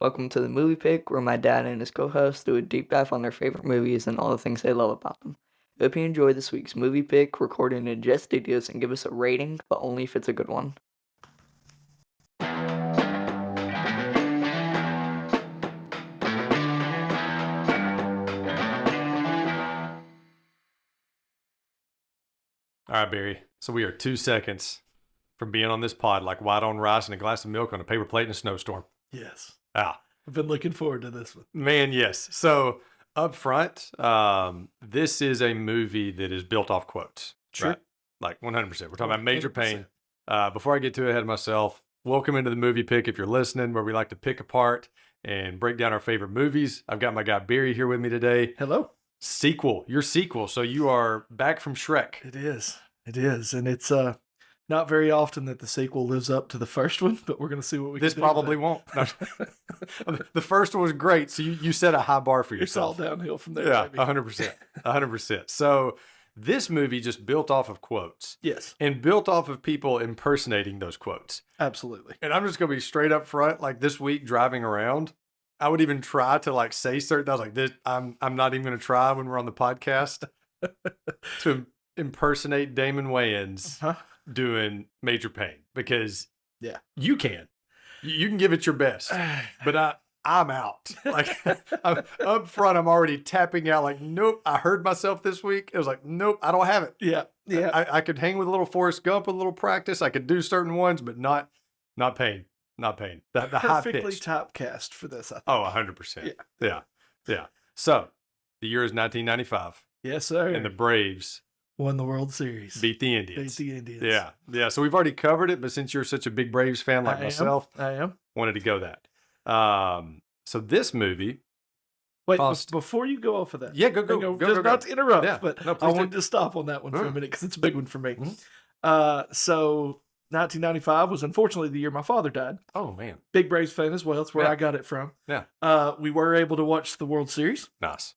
Welcome to the Movie Pick, where my dad and his co-host do a deep dive on their favorite movies and all the things they love about them. Hope you enjoy this week's movie pick, recorded in Just Studios, and give us a rating, but only if it's a good one. All right, Barry. So we are 2 seconds from being on this pod like white on rice and a glass of milk on a paper plate in a snowstorm. Yes. Ah, I've been looking forward to this one. man, yes. So up front, this is a movie that is built off quotes. Sure. Right? Like 100%. We're talking about Major 100%. Payne. Before I get too ahead of myself, welcome into the Movie Pick if you're listening, where we like to pick apart and break down our favorite movies. I've got my guy Barry here with me today. Hello. Your sequel. So you are back from Shrek. It is. It is. And it's not very often that the sequel lives up to the first one, but we're going to see what we This can do. probably won't. No. The first one was great. So you set a high bar for It's all yourself. downhill from there. Yeah, baby. 100%. 100%. So this movie just built off of quotes Yes, and built off of people impersonating those quotes. absolutely. And I'm just going to be straight up front. Like this week driving around, I would even try to like say certain, I was like, I'm not even going to try when we're on the podcast to impersonate Damon Wayans Huh? doing Major Payne, because Yeah. you can. You can give it your best, but I'm out. Like I'm up front, I'm already tapping out. Like, nope. I heard myself this week. It was like, nope, I don't have it. Yeah. Yeah. I could hang with a little Forrest Gump, with a little practice. I could do certain ones, but not Payne. Not Payne. The high Perfectly pitch. typecast for this, I think. Oh, 100%. Yeah. So the year is 1995, Yes, sir. and the Braves Won the World Series. beat the Indians. Beat the Indians. Yeah. So we've already covered it, but since you're such a big Braves fan like myself, I am. wanted to go that. So this movie, Wait, Cost- before you go off of that. yeah, go. Just not to interrupt, Yeah. but No, I please do. wanted to stop on that one for a Mm. minute because it's a big one for me. Mhm. So 1995 was unfortunately the year my father died. Oh man, Big Braves fan as well. That's where Yeah. I got it from. Yeah. We were able to watch the World Series. nice.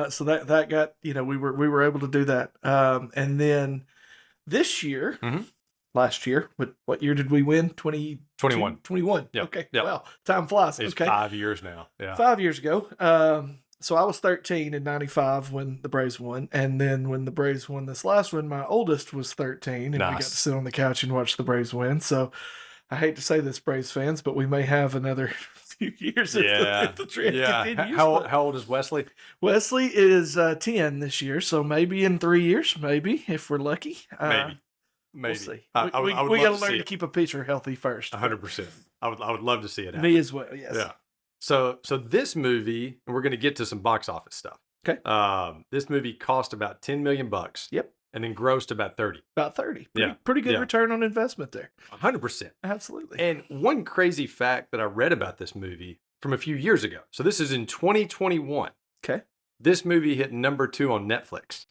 So that got, we were able to do that. And then this year, Mhm. last year, what year did we win? 21. 21. Yep. Okay. Yep. Wow. Time flies. It's Okay. 5 years now. Yeah. 5 years ago. So I was 13 in 95 when the Braves won. And then when the Braves won this last one, my oldest was 13 and we got Nice. to sit on the couch and watch the Braves win. So I hate to say this, Braves fans, but we may have another few years if the trend continues. How old is Wesley? Wesley is 10 this year, so maybe in 3 years, maybe, if we're lucky. Maybe. We'll see. I would we love got to to learn see to it. keep a pitcher healthy first. 100%. I would love to see it happen. Me as well, yes. Yeah. So this movie, and we're going to get to some box office stuff. Okay. This movie cost about $10 million. Yep. And then grossed about 30. About 30. Yeah. Pretty good Yeah. return on investment there. 100%. Absolutely. And one crazy fact that I read about this movie from a few years ago. So this is in 2021. Okay. This movie hit number 2 on Netflix.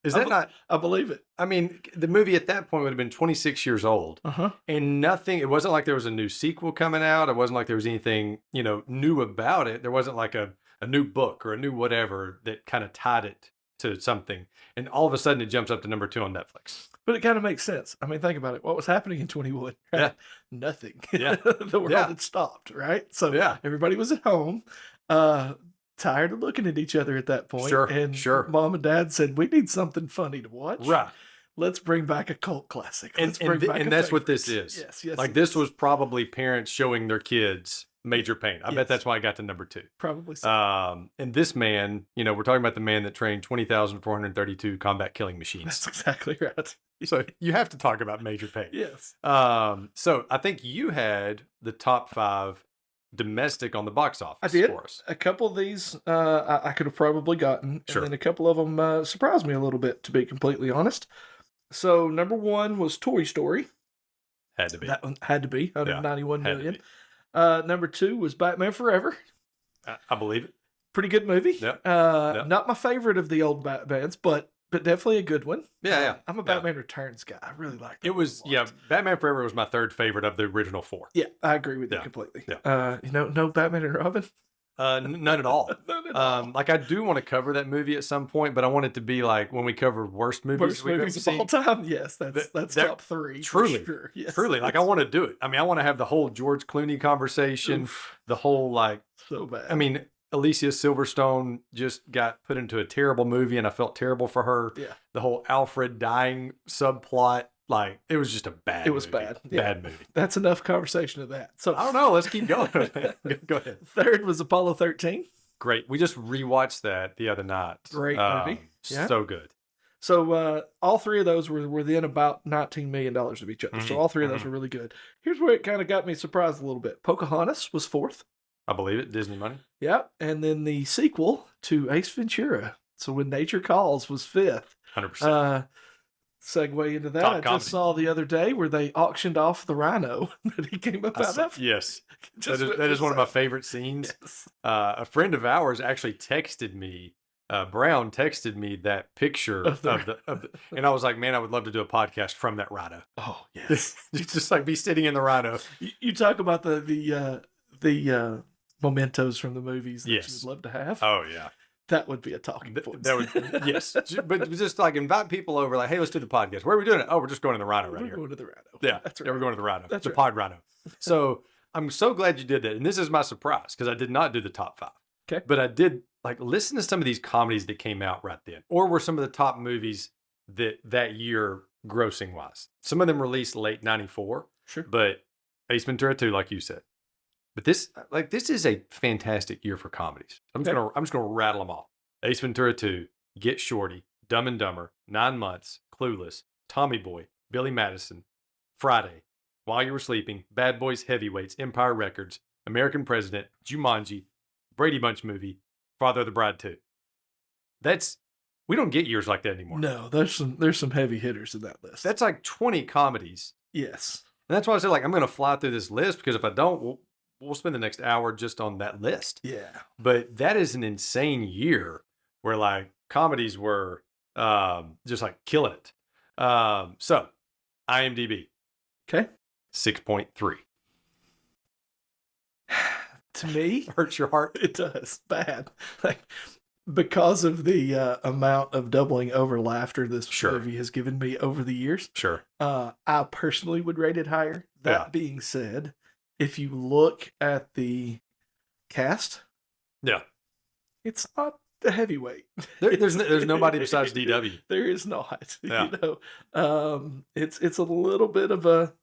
Is that not? I believe it. I mean, the movie at that point would have been 26 years old. Uh-huh. And nothing, it wasn't like there was a new sequel coming out. It wasn't like there was anything, new about it. There wasn't like a new book or a new whatever that kind of tied it to something. And all of a sudden it jumps up to number 2 on Netflix. But it kind of makes sense. I mean, think about it. What was happening in 21? Right? Yeah. Nothing. Yeah. The world Yeah. had stopped, right? So Yeah. everybody was at home, tired of looking at each other at that point. Sure, And sure. mom and dad said, we need something funny to watch. Right. Let's bring back a cult classic. And, Let's bring back a and that's what this favorite. is. Yes. Like it this is. was probably parents showing their kids Major Payne. I bet Yes. that's why I got to number 2. Probably so. And this man, we're talking about the man that trained 20,432 combat killing That's machines. exactly right. So you have to talk about Major Payne. Yes. So I think you had the top 5 domestic on the box office I did. for us. A couple of these I could have probably gotten. Sure. And then a couple of them surprised me a little bit, to be completely honest. So number 1 was Toy Story. Had to be. That one had to be, 191 Had to million. be. Number 2 was Batman Forever. I believe it. Pretty good movie. Yep. Not my favorite of the old Batmans, but definitely a good one. Yeah. I'm a Batman Returns guy. I really like that. It was, one a lot. Batman Forever was my 3rd favorite of the original 4. Yeah, I agree with you Yeah. completely. Yeah. No Batman and Robin? None at all. None at all. Like I do want to cover that movie at some point, but I want it to be like when we cover worst movies Worst we've ever movies of seen. all time. Yes, that's That- top 3. Truly, for sure. Yes, truly. Like I want to do it. I mean, I want to have the whole George Clooney conversation, Oof. the whole like. So bad. I mean, Alicia Silverstone just got put into a terrible movie, and I felt terrible for her. Yeah. The whole Alfred dying subplot, like it was just a bad. It was movie. bad. Yeah. Bad movie. That's enough conversation of that. So I don't know. Let's keep going. Go ahead. third was Apollo 13. Great. We just rewatched that the other night. Great movie. Yeah. So good. So all 3 of those were within about $19 million of each other. So all 3 of those were really good. Here's where it kind of got me surprised a little bit. Pocahontas was 4th. I believe it. Disney money. Yeah. And then the sequel to Ace Ventura, So When Nature Calls, was 5th. 100%. Segue into that, Top I comedy. just saw the other day where they auctioned off the rhino that he came up out of. Yes. Just That is one of my favorite scenes. Yes. A friend of ours actually texted me. Brown texted me that picture Of of the, and I was like, man, I would love to do a podcast from that rhino. Oh yes. Just like be sitting in the rhino. You talk about the mementos from the movies that Yes. you would love to have. Oh yeah. That would be a talking point. That would yes, but just like invite people over, like, hey, let's do the podcast. Where are we doing it? Oh, we're just going to the Rhino right We're here. going to the Rhino. Yeah, That's right. yeah, we're going to the Rhino. That's the right. Pod Rhino. So I'm so glad you did that, and this is my surprise because I did not do the top 5. Okay. But I did like listen to some of these comedies that came out right then, or were some of the top movies that year grossing wise. Some of them released late '94. Sure. But Ace Ventura 2, like you said. But this is a fantastic year for comedies. I'm just gonna rattle them off. Ace Ventura 2, Get Shorty, Dumb and Dumber, 9 Months, Clueless, Tommy Boy, Billy Madison, Friday, While You Were Sleeping, Bad Boys Heavyweights, Empire Records, American President, Jumanji, Brady Bunch Movie, Father of the Bride 2. We don't get years like that anymore. No, there's some heavy hitters in that list. That's like 20 comedies. yes. And that's why I said, like, I'm going to fly through this list because if I don't, we'll spend the next hour just on that list. Yeah. But that is an insane year where like comedies were just like killing it. So IMDb Okay. 6.3. To me, Hurts your heart. it does bad. Like because of the amount of doubling over laughter this Sure. movie has given me over the years. Sure. I personally would rate it higher. That Yeah. being said, if you look at the cast, Yeah. it's not the heavyweight. There's nobody besides DW. There is not. Yeah. You know, it's a little bit of a,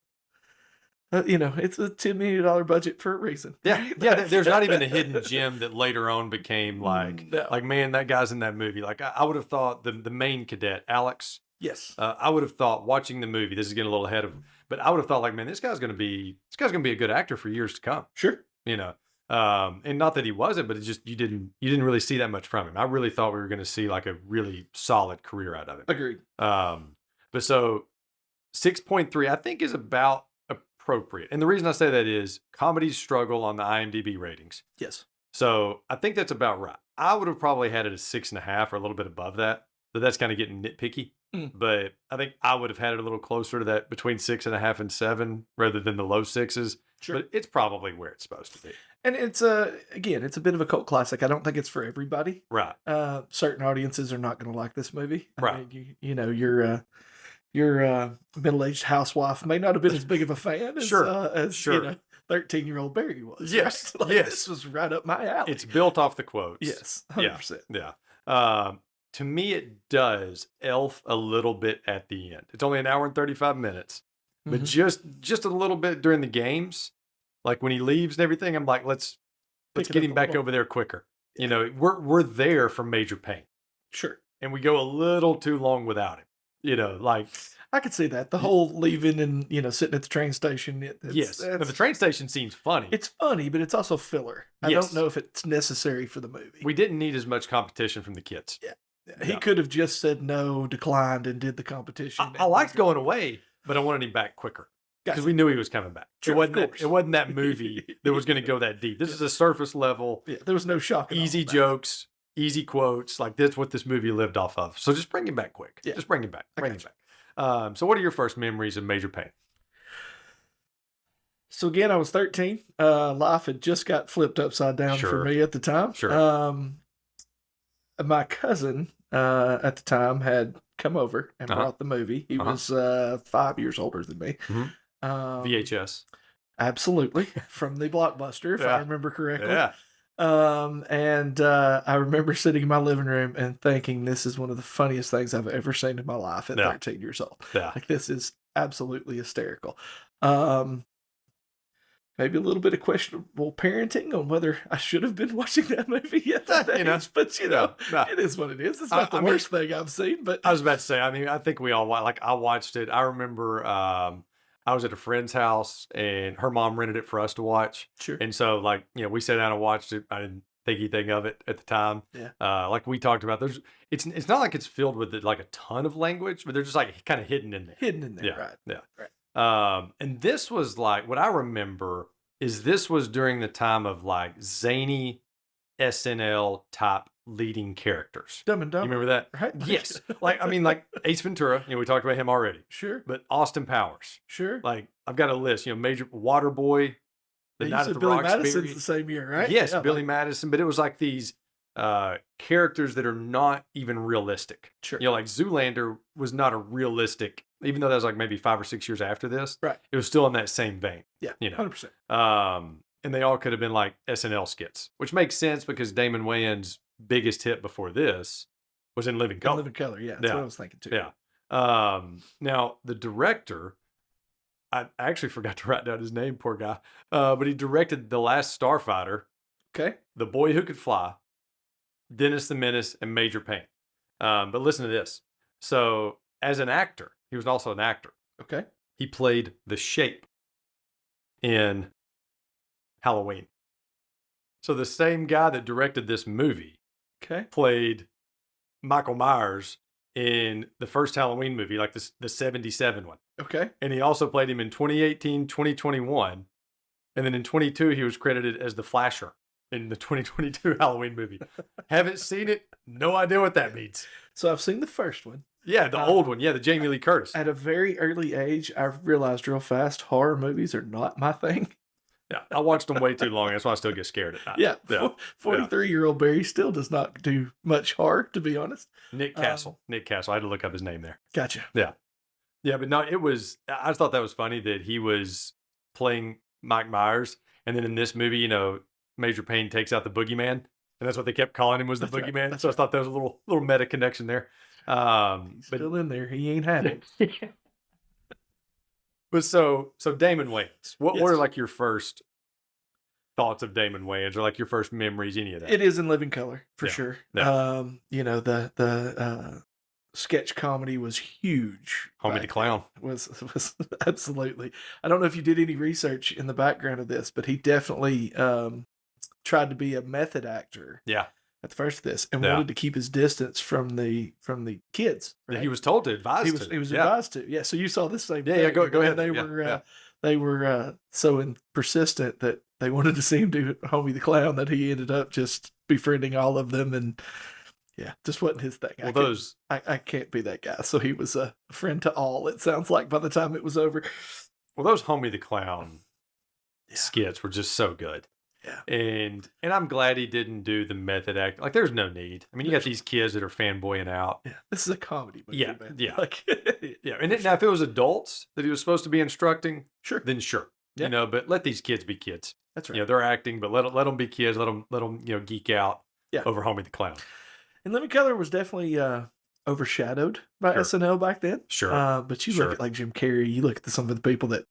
it's a $10 million budget for a reason. Yeah. Yeah. There's not even a hidden gem that later on became like, No. like, man, that guy's in that movie. Like I would have thought the main cadet, Alex, Yes. I would have thought watching the movie, this is getting a little ahead of, but I would have thought like, man, this guy's going to be a good actor for years to come, Sure. you know? And not that he wasn't, but it just, you didn't really see that much from him. I really thought we were going to see like a really solid career out of him. Agreed. But so 6.3, I think is about appropriate. And the reason I say that is comedies struggle on the IMDb ratings. Yes. So I think that's about right. I would have probably had it at 6.5 or a little bit above that. So that's kind of getting nitpicky. Mm. But I think I would have had it a little closer to that between 6.5 and 7 rather than the low 6s. Sure. But it's probably where it's supposed to be. And it's again, it's a bit of a cult classic. I don't think it's for everybody. Right. Certain audiences are not going to like this movie. I Right. mean, you know, your middle-aged housewife may not have been as big of a fan as, Sure. as Sure. you know, 13-year-old Barry was. Yes. Right? Like, Yes. This was right up my alley. It's built off the quotes. yes, Yeah. 100%. Yeah. To me, it does elf a little bit at the end. It's only an hour and 35 minutes, but Mhm. just a little bit during the games, like when he leaves and everything, I'm like, let's Pick it get up him a back little. over there quicker. You know, we're there for Major Payne, Sure. and we go a little too long without him. You know, like I could see that. The whole leaving and, sitting at the train station. yes, now, the train station seems funny. It's funny, but it's also filler. I Yes. don't know if it's necessary for the movie. We didn't need as much competition from the kids. He Yeah. could have just said no, declined, and did the competition. I liked going away, but I wanted him back quicker. Because Gotcha. we knew he was coming back. Sure, of course. It wasn't that movie that was going to go that deep. This is a surface level, Yeah, there was no shock. at all easy in that. jokes, easy quotes. Like that's what this movie lived off of. So just bring him back quick. Yeah. Just bring him back. I Bring him gotcha. back. So what are your first memories of Major Payne? So again, I was 13. Life had just got flipped upside down for Sure. me at the time. Sure. My cousin at the time had come over and Uh-huh. brought the movie. He Uh-huh. was 5 years older than me. Mhm. VHS. Absolutely, from the Blockbuster, if I Yeah. remember correctly. Yeah. And I remember sitting in my living room and thinking, this is one of the funniest things I've ever seen in my life at Yeah. 13 years old. Yeah. Like, this is absolutely hysterical. Um, Maybe a little bit of questionable parenting on whether I should have been watching that movie at that You know, age, but no. it is what it is. It's not the I mean, worst thing I've seen, but I was about to say, I mean, I think we all I watched it. I remember I was at a friend's house and her mom rented it for us to watch. sure. And so like, we sat down and watched it. I didn't think anything of it at the time. Yeah. Like we talked about, it's not like it's filled with like a ton of language, but they're just like kind of hidden in there. Hidden in there, Yeah. right? Yeah. Right. And this was like, what I remember is this was during the time of like zany SNL type leading characters. Dumb and You Dumber, remember that? right? Yes. Like, I mean, like Ace Ventura, we talked about him already, Sure, but Austin Powers. sure. Like, I've got a list, Major Waterboy, The You Night said at the Billy Roxbury. Madison's the same year, right? Yes, Yeah, Billy like- Madison, but it was like these characters that are not even realistic. Sure. Like Zoolander was not a realistic, even though that was like maybe 5 or 6 years after this. Right. It was still in that same vein. Yeah, 100%. And they all could have been like SNL skits, which makes sense because Damon Wayans' biggest hit before this was in Living Color. Living Color, yeah. That's Yeah. what I was thinking too. Yeah. Now the director, I actually forgot to write down his name, poor guy. But he directed The Last Starfighter, Okay. The Boy Who Could Fly, Dennis the Menace, and Major Payne. But listen to this. So as an actor, he was also an actor. Okay. He played the Shape in Halloween. So the same guy that directed this movie Okay. played Michael Myers in the first Halloween movie, like the 77 one. Okay. And he also played him in 2018, 2021. And then in 22, he was credited as the Flasher in the 2022 Halloween movie. Haven't seen it. No idea what that means. So I've seen the first one. Yeah, the old one. Yeah, the Jamie Lee Curtis. At a very early age, I realized real fast horror movies are not my thing. Yeah, I watched them way too long. That's why I still get scared at night. Yeah. 43-year-old Barry still does not do much horror, to be honest. Nick Castle. Nick Castle. I had to look up his name there. Gotcha. Yeah. Yeah, but no, I just thought that was funny that he was playing Mike Myers. And then in this movie, Major Payne takes out the boogeyman. And that's what they kept calling him, was the That's right, boogeyman. that's So I thought that was a little meta connection there. He's But still in there. He ain't had it. But so Damon Wayans, what Yes. were like your first thoughts of Damon Wayans, or like your first memories, any of that? It is in Living Color, for Yeah. sure. Yeah. The sketch comedy was huge. Homie back the Clown. then. Was absolutely. I don't know if you did any research in the background of this, but he definitely tried to be a method actor Yeah. at the first of this, and Yeah. wanted to keep his distance from the kids. That right? he was told to advise He was yeah. advised to. Yeah. So you saw this same Yeah, thing. yeah, go and ahead. They Yeah, were yeah. they were so persistent that they wanted to see him do Homie the Clown that he ended up just befriending all of them, and yeah, just wasn't his thing. Well, I can't be that guy. So he was a friend to all, it sounds like, by the time it was over. those Homie the Clown Yeah. skits were just so good. Yeah. And I'm glad he didn't do the method act. Like, there's no need. I mean, you got these kids that are fanboying out. Yeah, this is a comedy movie, Yeah, man. yeah. Like, Yeah. And now if it was adults that he was supposed to be instructing, sure, then sure. Yeah. But let these kids be kids. that's right. They're acting, but let them be kids. Let them geek out Yeah. over Homie the Clown. And Living Color was definitely overshadowed by Sure. SNL back then. Sure. But you Sure. look at like Jim Carrey, you look at some of the people that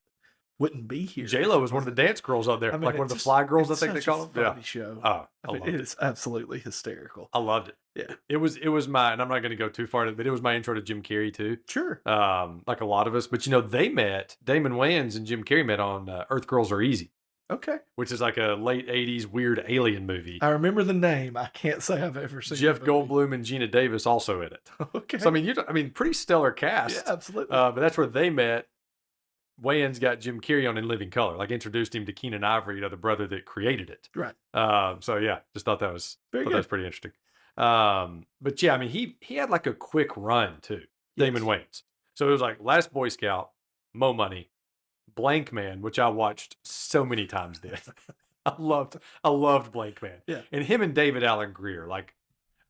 wouldn't be here. J-Lo was one of the dance girls out there. I mean, like one of the it's fly girls, I it's think they such call a them. Yeah. funny show. Oh, I I mean, loved it it. is absolutely hysterical. I loved it. Yeah, It was my, and I'm not going to go too far, but it was my intro to Jim Carrey too. sure. Like a lot of us, but they met, Damon Wayans and Jim Carrey met on Earth Girls Are Easy, Okay, which is like a late 80s weird alien movie. I remember the name. I can't say I've ever seen Jeff the movie. Goldblum and Gina Davis also in it. Okay, So I mean, pretty stellar cast. yeah, absolutely. But that's where they met. Wayans got Jim Carrey on in Living Color, like introduced him to Keenan Ivory, the brother that created it. Right. So yeah, just thought that was Very that was good. pretty interesting. But yeah, I mean, he had like a quick run too, Damon Yes. Wayans. So it was like Last Boy Scout, Mo Money, Blank Man, which I watched so many times then. I loved Blank Man. Yeah. And him and David Allen Greer, like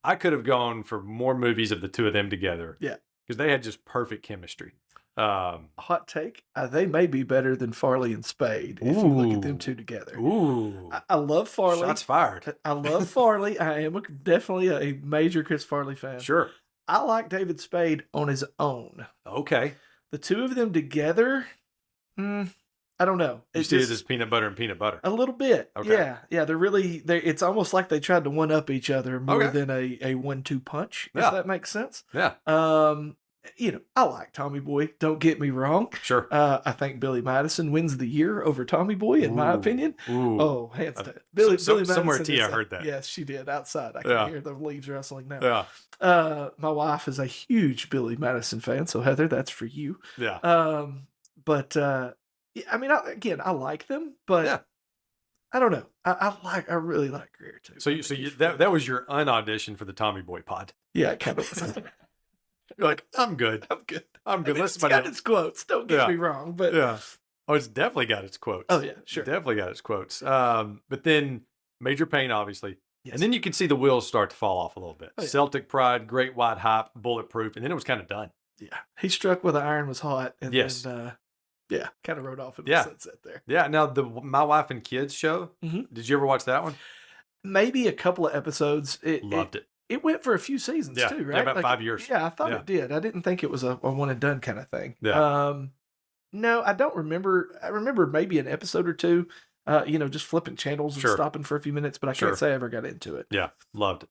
I could have gone for more movies of the two of them together. Yeah. Because they had just perfect chemistry. Hot take: they may be better than Farley and Spade if you look at them two together. Ooh. I love Farley. Shots fired. I love Farley. I am definitely a major Chris Farley fan. Sure. I like David Spade on his own. Okay. The two of them together, I don't know. You see it as peanut butter and peanut butter. A little bit. Okay. Yeah. They're really. It's almost like they tried to one up each other more than a 1-2 punch. If that makes sense. Yeah. I like Tommy Boy. Don't get me wrong. Sure. I think Billy Madison wins the year over Tommy Boy, in my opinion. Ooh. Oh, hands down. Billy Madison. Somewhere Tia heard that. Yes, she did. Outside, I can hear the leaves rustling now. Yeah. My wife is a huge Billy Madison fan, so Heather, that's for you. Yeah. I like them, but I don't know. I really like Greer too. So that was your unaudition for the Tommy Boy pod. Yeah, kind of. You're like, I'm good. I'm good. It's got its quotes. Don't get me wrong, but Oh, it's definitely got its quotes. Oh yeah, sure. Definitely got its quotes. But then Major Payne, obviously. Yes. And then you can see the wheels start to fall off a little bit. Oh, yeah. Celtic Pride, Great White Hype, Bulletproof, and then it was kind of done. Yeah. He struck where the iron was hot, and Yes. then kind of rode off in the sunset there. Yeah. Now the My Wife and Kids show. Mhm. Did you ever watch that one? Maybe a couple of episodes. Loved it. It went for a few seasons too, right? Yeah, about 5 years. Yeah, I thought it did. I didn't think it was a one and done kind of thing. Yeah. No, I don't remember. I remember maybe an episode or two, just flipping channels and stopping for a few minutes, but I can't say I ever got into it. Yeah, loved it.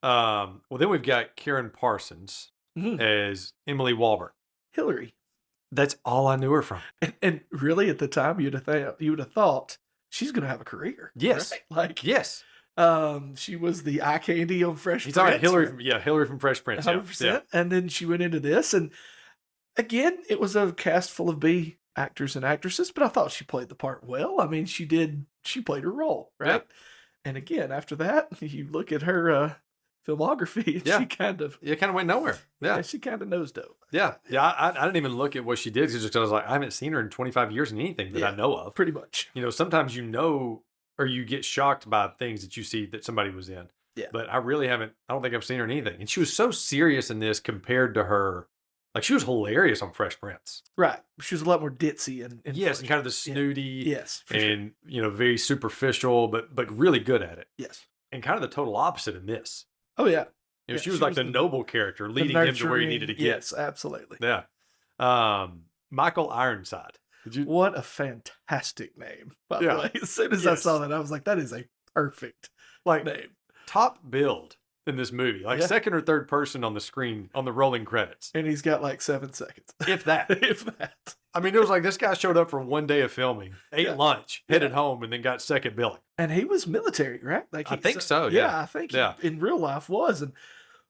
Well, then we've got Karen Parsons as Emily Walbert. Hillary. That's all I knew her from. And really, at the time, you'd have thought she's going to have a career. Yes. Right? Yes. She was the eye candy on Fresh Prince. Talking Hillary from Fresh Prince. 100%. Yeah. And then she went into this, and again, it was a cast full of B actors and actresses, but I thought she played the part well. I mean, she played her role, right? Yep. And again, after that, you look at her filmography, and she kind of went nowhere. Yeah, she kind of nosedove. Yeah. I didn't even look at what she did because I was like, I haven't seen her in 25 years in anything that I know of. Pretty much. Sometimes or you get shocked by things that you see that somebody was in. Yeah. But I don't think I've seen her in anything. And she was so serious in this compared to her. Like, she was hilarious on Fresh Prince. Right. She was a lot more ditzy and yes, and kind of the snooty. Yes. And, very superficial, but really good at it. Yes. And kind of the total opposite in this. Oh, yeah. She was like the noble character, leading him to where he needed to get. Yes, absolutely. Yeah. Michael Ironside. What a fantastic name, by the way. As soon as I saw that, I was like, that is a perfect name. Top build in this movie. Like second or third person on the screen on the rolling credits. And he's got like 7 seconds. If that. If that. I mean, it was like this guy showed up for one day of filming, ate lunch, headed home, and then got second billing. And he was military, right? Like I think so, yeah. I think he, in real life was. And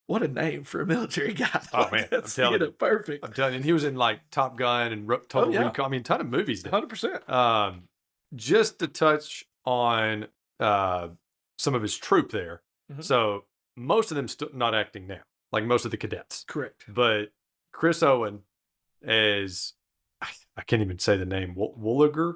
what a name for a military guy. Oh, man. I'm telling you. Perfect. I'm telling you. And he was in like Top Gun and Total Recall. I mean, a ton of movies. 100%. Just to touch on some of his troop there. Mm-hmm. So most of them not acting now, like most of the cadets. Correct. But Chris Owen as, I can't even say the name, Wooliger?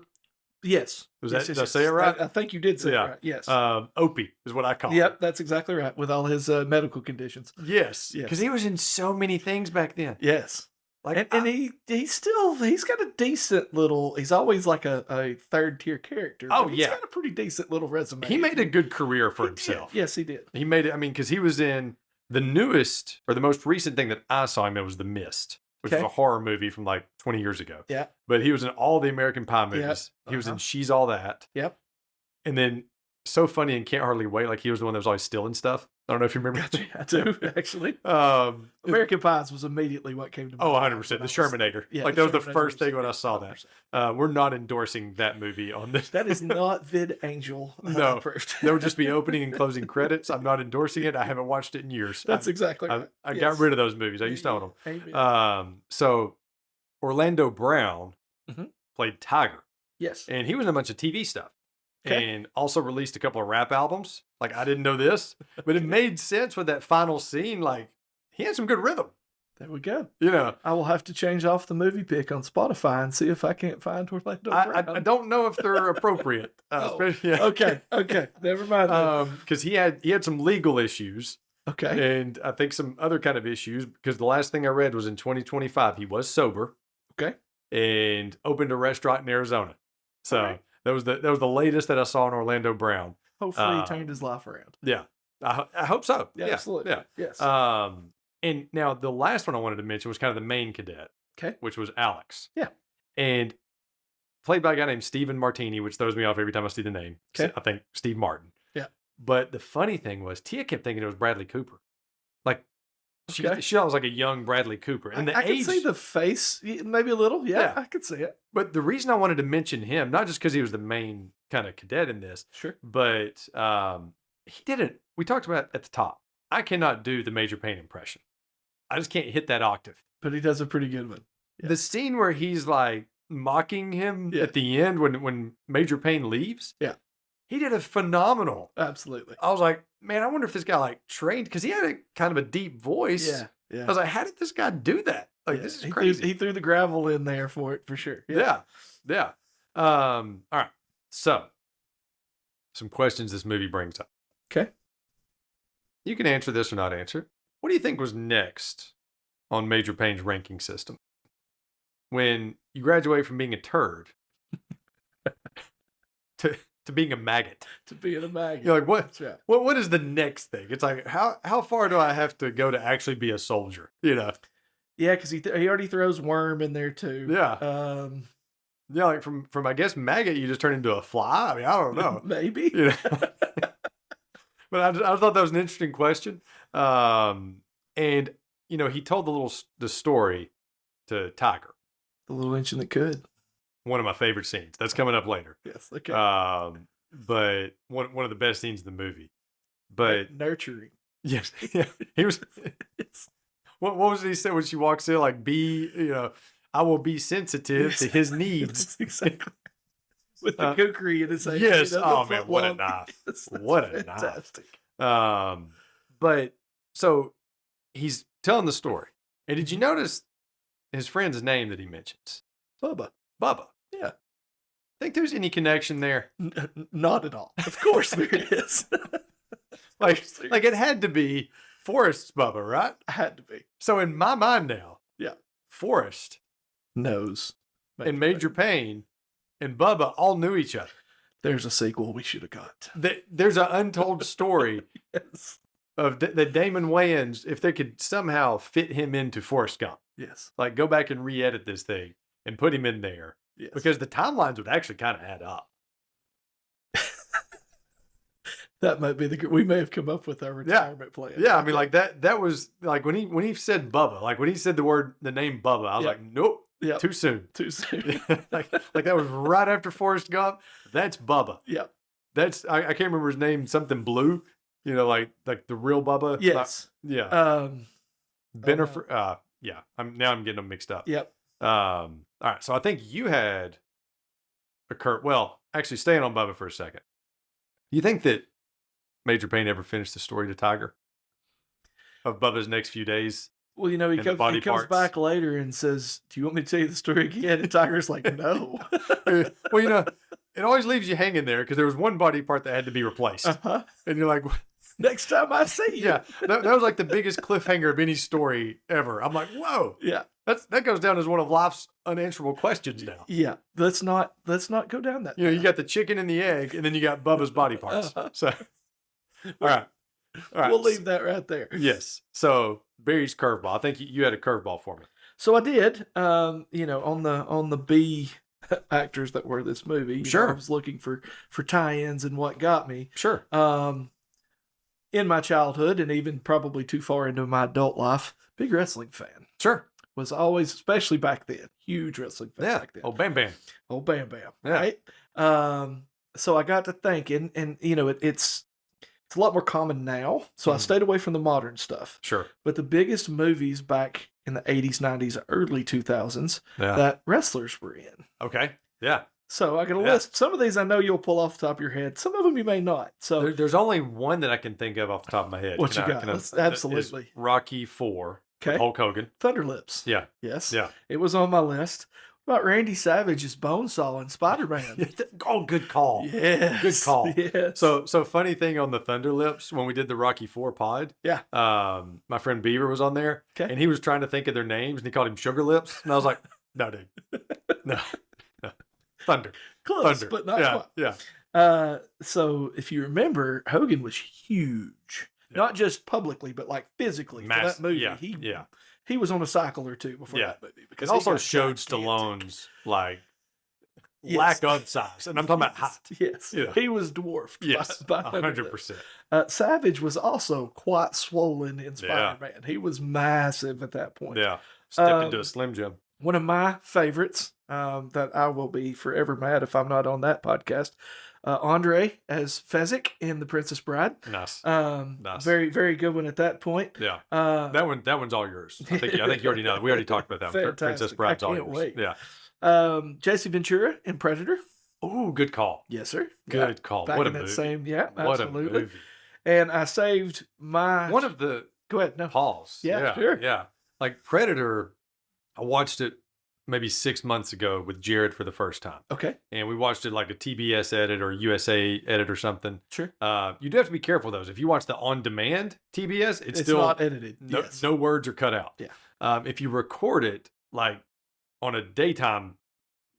Yes. Did I say it right? I think you did say it right. Yes. Opie is what I call him. Yep, that's exactly right. With all his medical conditions. Yes. Because he was in so many things back then. Yes. And he's got a decent little, he's always like a third tier character. Oh, he's got a pretty decent little resume. He made a good career for himself. Yes, he did. He made it, because he was in the newest, or the most recent thing that I saw him in was The Mist, which was a horror movie from like 20 years ago. Yeah. But he was in all the American Pie movies. He was in She's All That. Yep. And then so funny and Can't Hardly Wait, like he was the one that was always stealing stuff. I don't know if you remember. Gotcha. I do, actually. American Pies was immediately what came to mind. Oh, 100%. The Shermanator. Yeah, like that was the first thing when I saw 100%. that. We're not endorsing that movie on this. That is not Vid Angel approved. There would just be opening and closing credits. I'm not endorsing it. I haven't watched it in years. That's exactly right. I got rid of those movies. I used to own them. Amen. So Orlando Brown played Tiger. Yes. And he was in a bunch of TV stuff. Okay. And also released a couple of rap albums. Like, I didn't know this, but it made sense with that final scene. Like, he had some good rhythm. There we go. You know, I will have to change off the movie pick on Spotify and see if I can't find Orlando Brown. I don't know if they're appropriate. Especially, Okay. Never mind. Because he had some legal issues. Okay. And I think some other kind of issues, because the last thing I read was in 2025, he was sober. Okay. And opened a restaurant in Arizona. So that was the latest that I saw in Orlando Brown. Hopefully he turned his life around. Yeah. I hope so. Yeah, absolutely. Yeah. Yes. And now the last one I wanted to mention was kind of the main cadet. Okay. Which was Alex. Yeah. And played by a guy named Stephen Martini, which throws me off every time I see the name. Okay. I think Steve Martin. Yeah. But the funny thing was, Tia kept thinking it was Bradley Cooper. Like, she was like a young Bradley Cooper. And I can see the face, maybe a little. Yeah, I could see it. But the reason I wanted to mention him, not just because he was the main kind of cadet in this, sure, but he didn't. We talked about at the top. I cannot do the Major Payne impression. I just can't hit that octave. But he does a pretty good one. Yeah. The scene where he's like mocking him at the end when Major Payne leaves. Yeah. He did a phenomenal. Absolutely. I was like, man, I wonder if this guy like trained, because he had a kind of a deep voice. Yeah. I was like, how did this guy do that? Like, this is crazy. He threw the gravel in there for it, for sure. Yeah. All right. So, some questions this movie brings up. Okay. You can answer this or not answer. What do you think was next on Major Payne's ranking system? When you graduate from being a turd to being a maggot. To being a maggot. You're like, what is the next thing? It's like, how far do I have to go to actually be a soldier? You know? Yeah, because he already throws worm in there too. Yeah. Yeah, like from I guess maggot, you just turn into a fly. I mean, I don't know. Maybe. You know? But I thought that was an interesting question. And you know, he told the story to Tiger. The little engine that could. One of my favorite scenes. That's coming up later. Yes. Okay. But one of the best scenes in the movie. But nurturing. Yes. Yeah. He was. What was it he said when she walks in? Like, I will be sensitive to his needs. Exactly. With the kukri in his hand. Yes. Oh man, what a knife! What a fantastic knife! But so he's telling the story, and did you notice his friend's name that he mentions? Bubba. Yeah. Think there's any connection there? Not at all. Of course there is. like it had to be Forrest's Bubba, right? Had to be. So in my mind now, Forrest knows and Major Payne and Bubba all knew each other. There's a sequel we should have got. There's an untold story of that Damon Wayans, if they could somehow fit him into Forrest Gump. Yes. Like go back and re-edit this thing and put him in there. Yes. Because the timelines would actually kind of add up. That might be we may have come up with our retirement plan. Yeah, I mean, like that was like when he said Bubba, like when he said the name Bubba, I was like, nope, too soon. like that was right after Forrest Gump. That's Bubba. Yeah, that's I can't remember his name. Something Blue. You know, like the real Bubba. Yes. Bennifer. Yeah. I'm getting them mixed up. Yep. All right. So I think you had actually staying on Bubba for a second. You think that Major Payne ever finished the story to Tiger of Bubba's next few days? Well, he comes back later and says, "Do you want me to tell you the story again?" And Tiger's like, "No." Well, it always leaves you hanging there because there was one body part that had to be replaced. And you're like, next time I see you. Yeah, that was like the biggest cliffhanger of any story ever. I'm like, whoa. Yeah. That goes down as one of life's unanswerable questions now. Yeah. Let's not go down that. You got the chicken and the egg, and then you got Bubba's body parts. So, all right. We'll leave that right there. Yes. So Barry's curveball. I think you had a curveball for me. So I did. On the B actors that were this movie. Sure. I was looking for tie-ins and what got me. Sure. In my childhood and even probably too far into my adult life, big wrestling fan. Sure. Was always, especially back then, huge wrestling fan back then. Oh, Bam Bam. Oh, Bam Bam. Yeah. Right? So I got to thinking, and it's a lot more common now. So I stayed away from the modern stuff. Sure. But the biggest movies back in the 80s, 90s, early 2000s that wrestlers were in. Okay. Yeah. So I got a list. Some of these I know you'll pull off the top of your head. Some of them you may not. So there's only one that I can think of off the top of my head. What you got? Absolutely. Rocky IV. Okay. Hulk Hogan. Thunderlips. Yeah. Yes. Yeah. It was on my list. What about Randy Savage's Bonesaw in Spider-Man? Oh, good call. Yes. Good call. Yes. So funny thing on the Thunderlips, when we did the Rocky IV pod, yeah. My friend Beaver was on there, Okay. and he was trying to think of their names, and he called him Sugar Lips, and I was like, no, dude. No. Thunder. Close, Thunder. but not yeah. quite. Yeah. So if you remember, Hogan was huge. Yeah. Not just publicly, but like physically. For that movie, he was on a cycle or two before that movie. Because it also showed Stallone's like lack of size, and I'm talking about height. Yes, he was dwarfed. Yes, by 100%. Savage was also quite swollen in Spider-Man. He was massive at that point. Yeah, stepped into a Slim Jim. One of my favorites that I will be forever mad if I'm not on that podcast. Andre as Fezzik in The Princess Bride. Nice. Nice. Very, very good one at that point. Yeah. That one's all yours. I think you already know that. We already talked about that one. Princess Bride's all yours. Wait. Yeah. Jesse Ventura in Predator. Oh, good call. Yes, sir. Good call. Back What in a that movie. same, What absolutely. a movie. And I saved my one of the Go ahead. No. Paul's. Yeah, sure. Yeah. Like Predator, I watched it maybe 6 months ago with Jared for the first time. Okay. And we watched it like a TBS edit or USA edit or something. Sure. You do have to be careful those. If you watch the on-demand TBS, it's still not edited. No words are cut out. Yeah. If you record it like on a daytime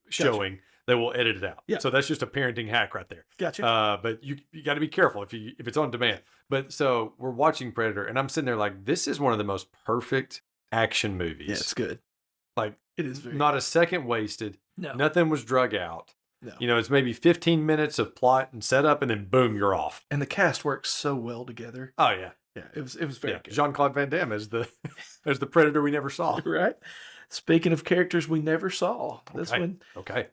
showing, they will edit it out. Yeah. So that's just a parenting hack right there. Gotcha. But you got to be careful if it's on demand. But so we're watching Predator, and I'm sitting there like, this is one of the most perfect action movies. Yeah, it's good. Like it is very not good. a second wasted. No. Nothing was drug out. No. You know, it's maybe 15 minutes of plot and setup, and then boom, you're off. And the cast works so well together. Oh yeah. Yeah, it was very good. Jean-Claude Van Damme as the Predator we never saw. Right. Speaking of characters we never saw, this one. Okay.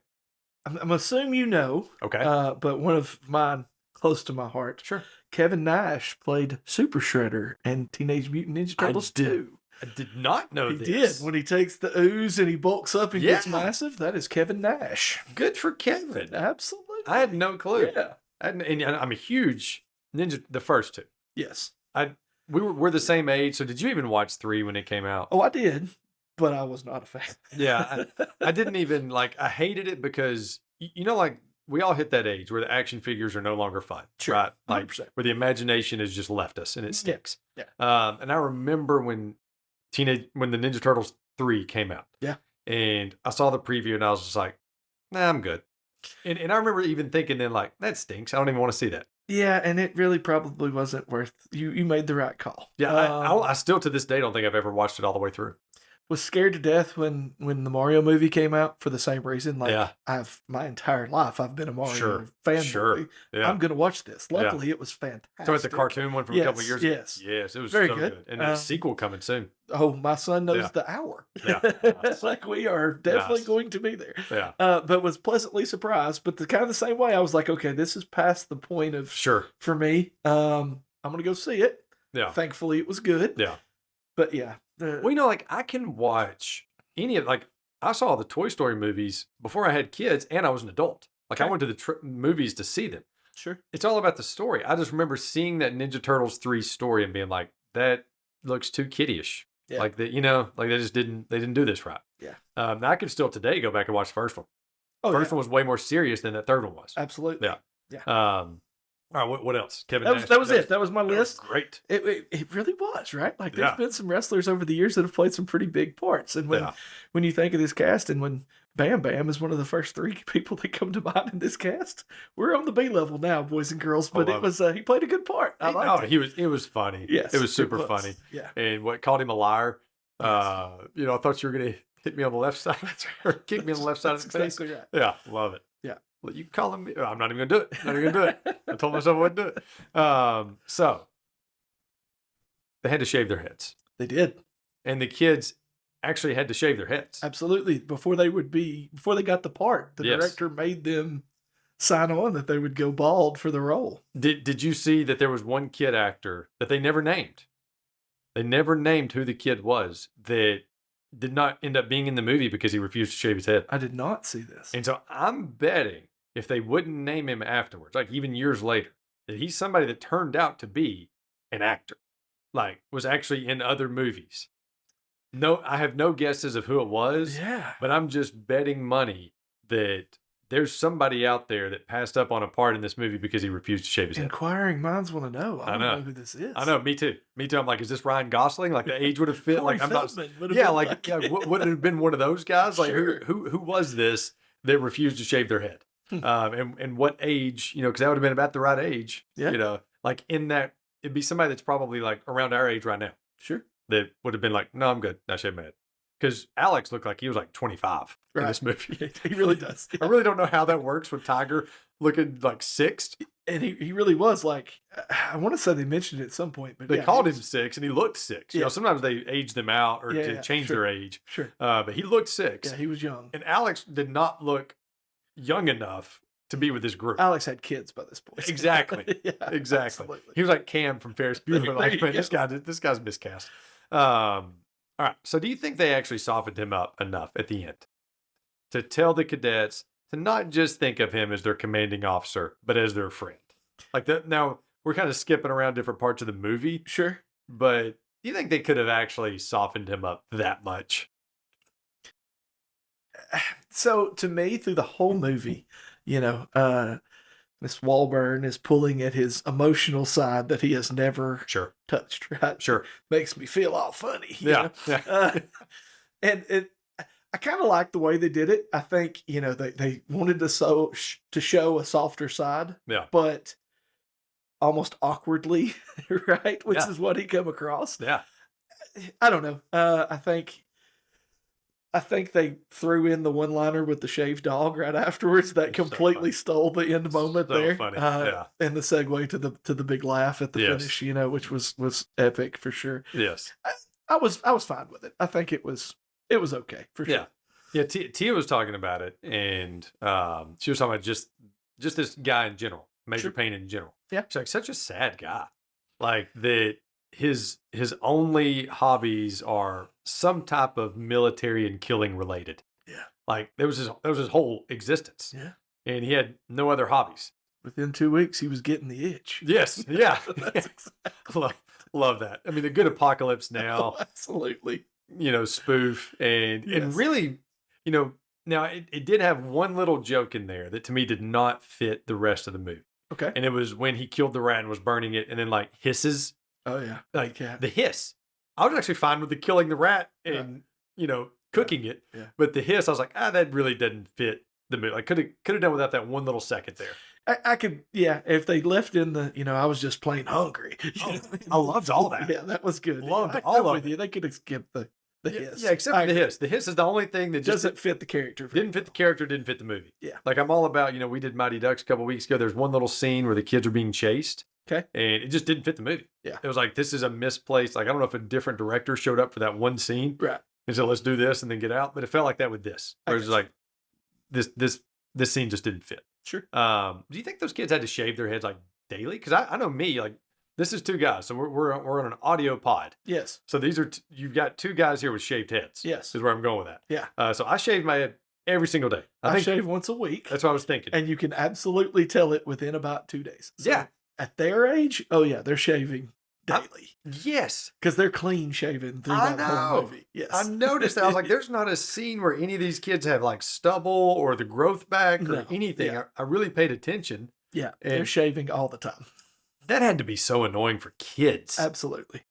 I'm assuming you know. Okay. But one of mine close to my heart. Sure. Kevin Nash played Super Shredder in Teenage Mutant Ninja Turtles 2. I did not know He this. did. When he takes the ooze and he bulks up and gets massive, that is Kevin Nash. Good for Kevin. Absolutely. I had no clue. Yeah. And I'm a huge Ninja, the first two. Yes. We're the same age, so did you even watch 3 when it came out? Oh, I did, but I was not a fan. Yeah, I didn't even I hated it because you know, like we all hit that age where the action figures are no longer fun, Sure. right? Like 100%. where the imagination has just left us and it sticks. Yeah. And I remember when the Ninja Turtles 3 came out. Yeah. And I saw the preview and I was just like, nah, I'm good. And I remember even thinking then like, that stinks. I don't even want to see that. Yeah, and it really probably wasn't worth. You made the right call. Yeah, I still to this day don't think I've ever watched it all the way through. Was scared to death when the Mario movie came out for the same reason. Like I've my entire life I've been a Mario fanboy. Yeah. I'm gonna watch this. Luckily, it was fantastic. So it's a cartoon one from a couple of years ago. Yes, it was very so good. And there's a sequel coming soon. Oh, my son knows the hour. Yeah, it's like we are definitely going to be there. Yeah, but was pleasantly surprised. But the kind of the same way, I was like, okay, this is past the point of for me. I'm gonna go see it. Yeah, thankfully it was good. Yeah, but yeah. Well, you know, like I can watch any of I saw the Toy Story movies before I had kids and I was an adult. Like I went to the movies to see them. Sure. It's all about the story. I just remember seeing that Ninja Turtles 3 story and being like, that looks too kiddie-ish. Yeah. Like that, you know, like they didn't do this right. Yeah. Now I could still today go back and watch the first one. Oh, first one was way more serious than that third one was. Absolutely. Yeah. Yeah. All right, what else? Kevin Nash. That was it. That was my list. Great. It really was, right? Like there's been some wrestlers over the years that have played some pretty big parts. And when you think of this cast and when Bam Bam is one of the first 3 people that come to mind in this cast, we're on the B level now, boys and girls. But it was he played a good part. I liked it. It was funny. Yes. It was super funny. Yeah. And what called him a liar. Yes. You know, I thought you were gonna hit me on the left side. Or kick me on the left side of the face. Exactly right. Yeah, love it. Yeah. Well, you call him. I'm not even gonna do it. Not even gonna do it. I told myself I wouldn't do it. So they had to shave their heads. They did. And the kids actually had to shave their heads. Absolutely. Before they got the part, the director made them sign on that they would go bald for the role. Did you see that there was one kid actor that they never named? They never named who the kid was that did not end up being in the movie because he refused to shave his head. I did not see this. And so I'm betting if they wouldn't name him afterwards, like even years later, that he's somebody that turned out to be an actor, like was actually in other movies. No, I have no guesses of who it was. Yeah. But I'm just betting money that there's somebody out there that passed up on a part in this movie because he refused to shave his head. Inquiring minds want to know. I don't know. know who this is. I know, me too. Me too. I'm like, is this Ryan Gosling? Like the age would have fit. Corey Like I'm not. Feldman would have Yeah, been like yeah, would it have been one of those guys? Like Sure. who was this that refused to shave their head? And what age? You know, because that would have been about the right age. Yeah. You know, like in that, it'd be somebody that's probably like around our age right now. Sure. That would have been like, no, I'm good. I shave my head. Because Alex looked like he was like 25 in Right. this movie. He really does. I really don't know how that works with Tiger looking like 6. And he really was like, I want to say they mentioned it at some point, but They yeah, called he him was- 6 and he looked 6. You Yeah. know, sometimes they age them out or Yeah, to yeah, change sure. their age. Sure. But he looked 6. Yeah, he was young. And Alex did not look young enough to be with this group. Alex had kids by this point. Exactly. Yeah, Exactly. absolutely. He was like Cam from Ferris Bueller. There Like, you man, go. this guy's miscast. All right. So do you think they actually softened him up enough at the end to tell the cadets to not just think of him as their commanding officer, but as their friend? Like that. Now we're kind of skipping around different parts of the movie, Sure. but do you think they could have actually softened him up that much? So to me, through the whole movie, Miss Walburn is pulling at his emotional side that he has never Sure. touched, right? Sure. Makes me feel all funny. you Yeah. know? Yeah. And I kind of like the way they did it. I think, they wanted to show a softer side, Yeah. but almost awkwardly, right? Which Yeah. is what he come across. Yeah. I don't know. I think they threw in the one-liner with the shaved dog right afterwards that It's so completely funny. stole the end moment So there. funny, yeah. And the segue to the big laugh at the Yes. finish, which was epic for sure. Yes. I was fine with it. I think it was okay for sure. Yeah. Yeah. Tia was talking about it, and she was talking about just this guy in general, Major Sure. Payne in general. Yeah. She's like such a sad guy. Like that his only hobbies are some type of military and killing related. Yeah. Like that was his whole existence. Yeah. And he had no other hobbies. Within 2 weeks, he was getting the itch. Yes. Yeah. That's exactly. love that. I mean, the good apocalypse now. Absolutely. Spoof and Yes. really, now it did have one little joke in there that to me did not fit the rest of the movie. Okay. And it was when he killed the rat and was burning it and then like hisses, Oh yeah. like Yeah. the hiss. I was actually fine with the killing the rat and, cooking it. Yeah. But the hiss, I was like, that really doesn't fit the movie. I could have done without that one little second there. I could, yeah. If they left in the, I was just plain hungry. I loved all that. Yeah, that was good. Loved I'm all of with you. They could have skipped the hiss. Yeah, except I for the agree. hiss. The hiss is the only thing that just Doesn't fit the character. very didn't fit the character, didn't fit the movie. Yeah. Like I'm all about, we did Mighty Ducks a couple weeks ago. There's one little scene where the kids are being chased. Okay. And it just didn't fit the movie. Yeah. It was like, this is a misplaced, like, I don't know if a different director showed up for that one scene well. Right. and said, let's do this and then get out. But it felt like that with this. I Where it's got like, this scene just didn't fit. Sure. Do you think those kids had to shave their heads like daily? Because I know me, like, this is 2 guys. So we're on an audio pod. Yes. So these are, you've got 2 guys here with shaved heads. Yes. Is where I'm going with that. Yeah. So I shave my head every single day. I think shave once a week, that's what I was thinking. and you can absolutely tell it within about 2 days. So Yeah. At their age, oh yeah, they're shaving daily Yes. because they're clean shaven through I that whole know. movie. Yes. I noticed that. I was like, there's not a scene where any of these kids have like stubble or the growth back or No. anything. Yeah. I really paid attention. Yeah. They're And- shaving all the time. That had to be so annoying for kids. Absolutely.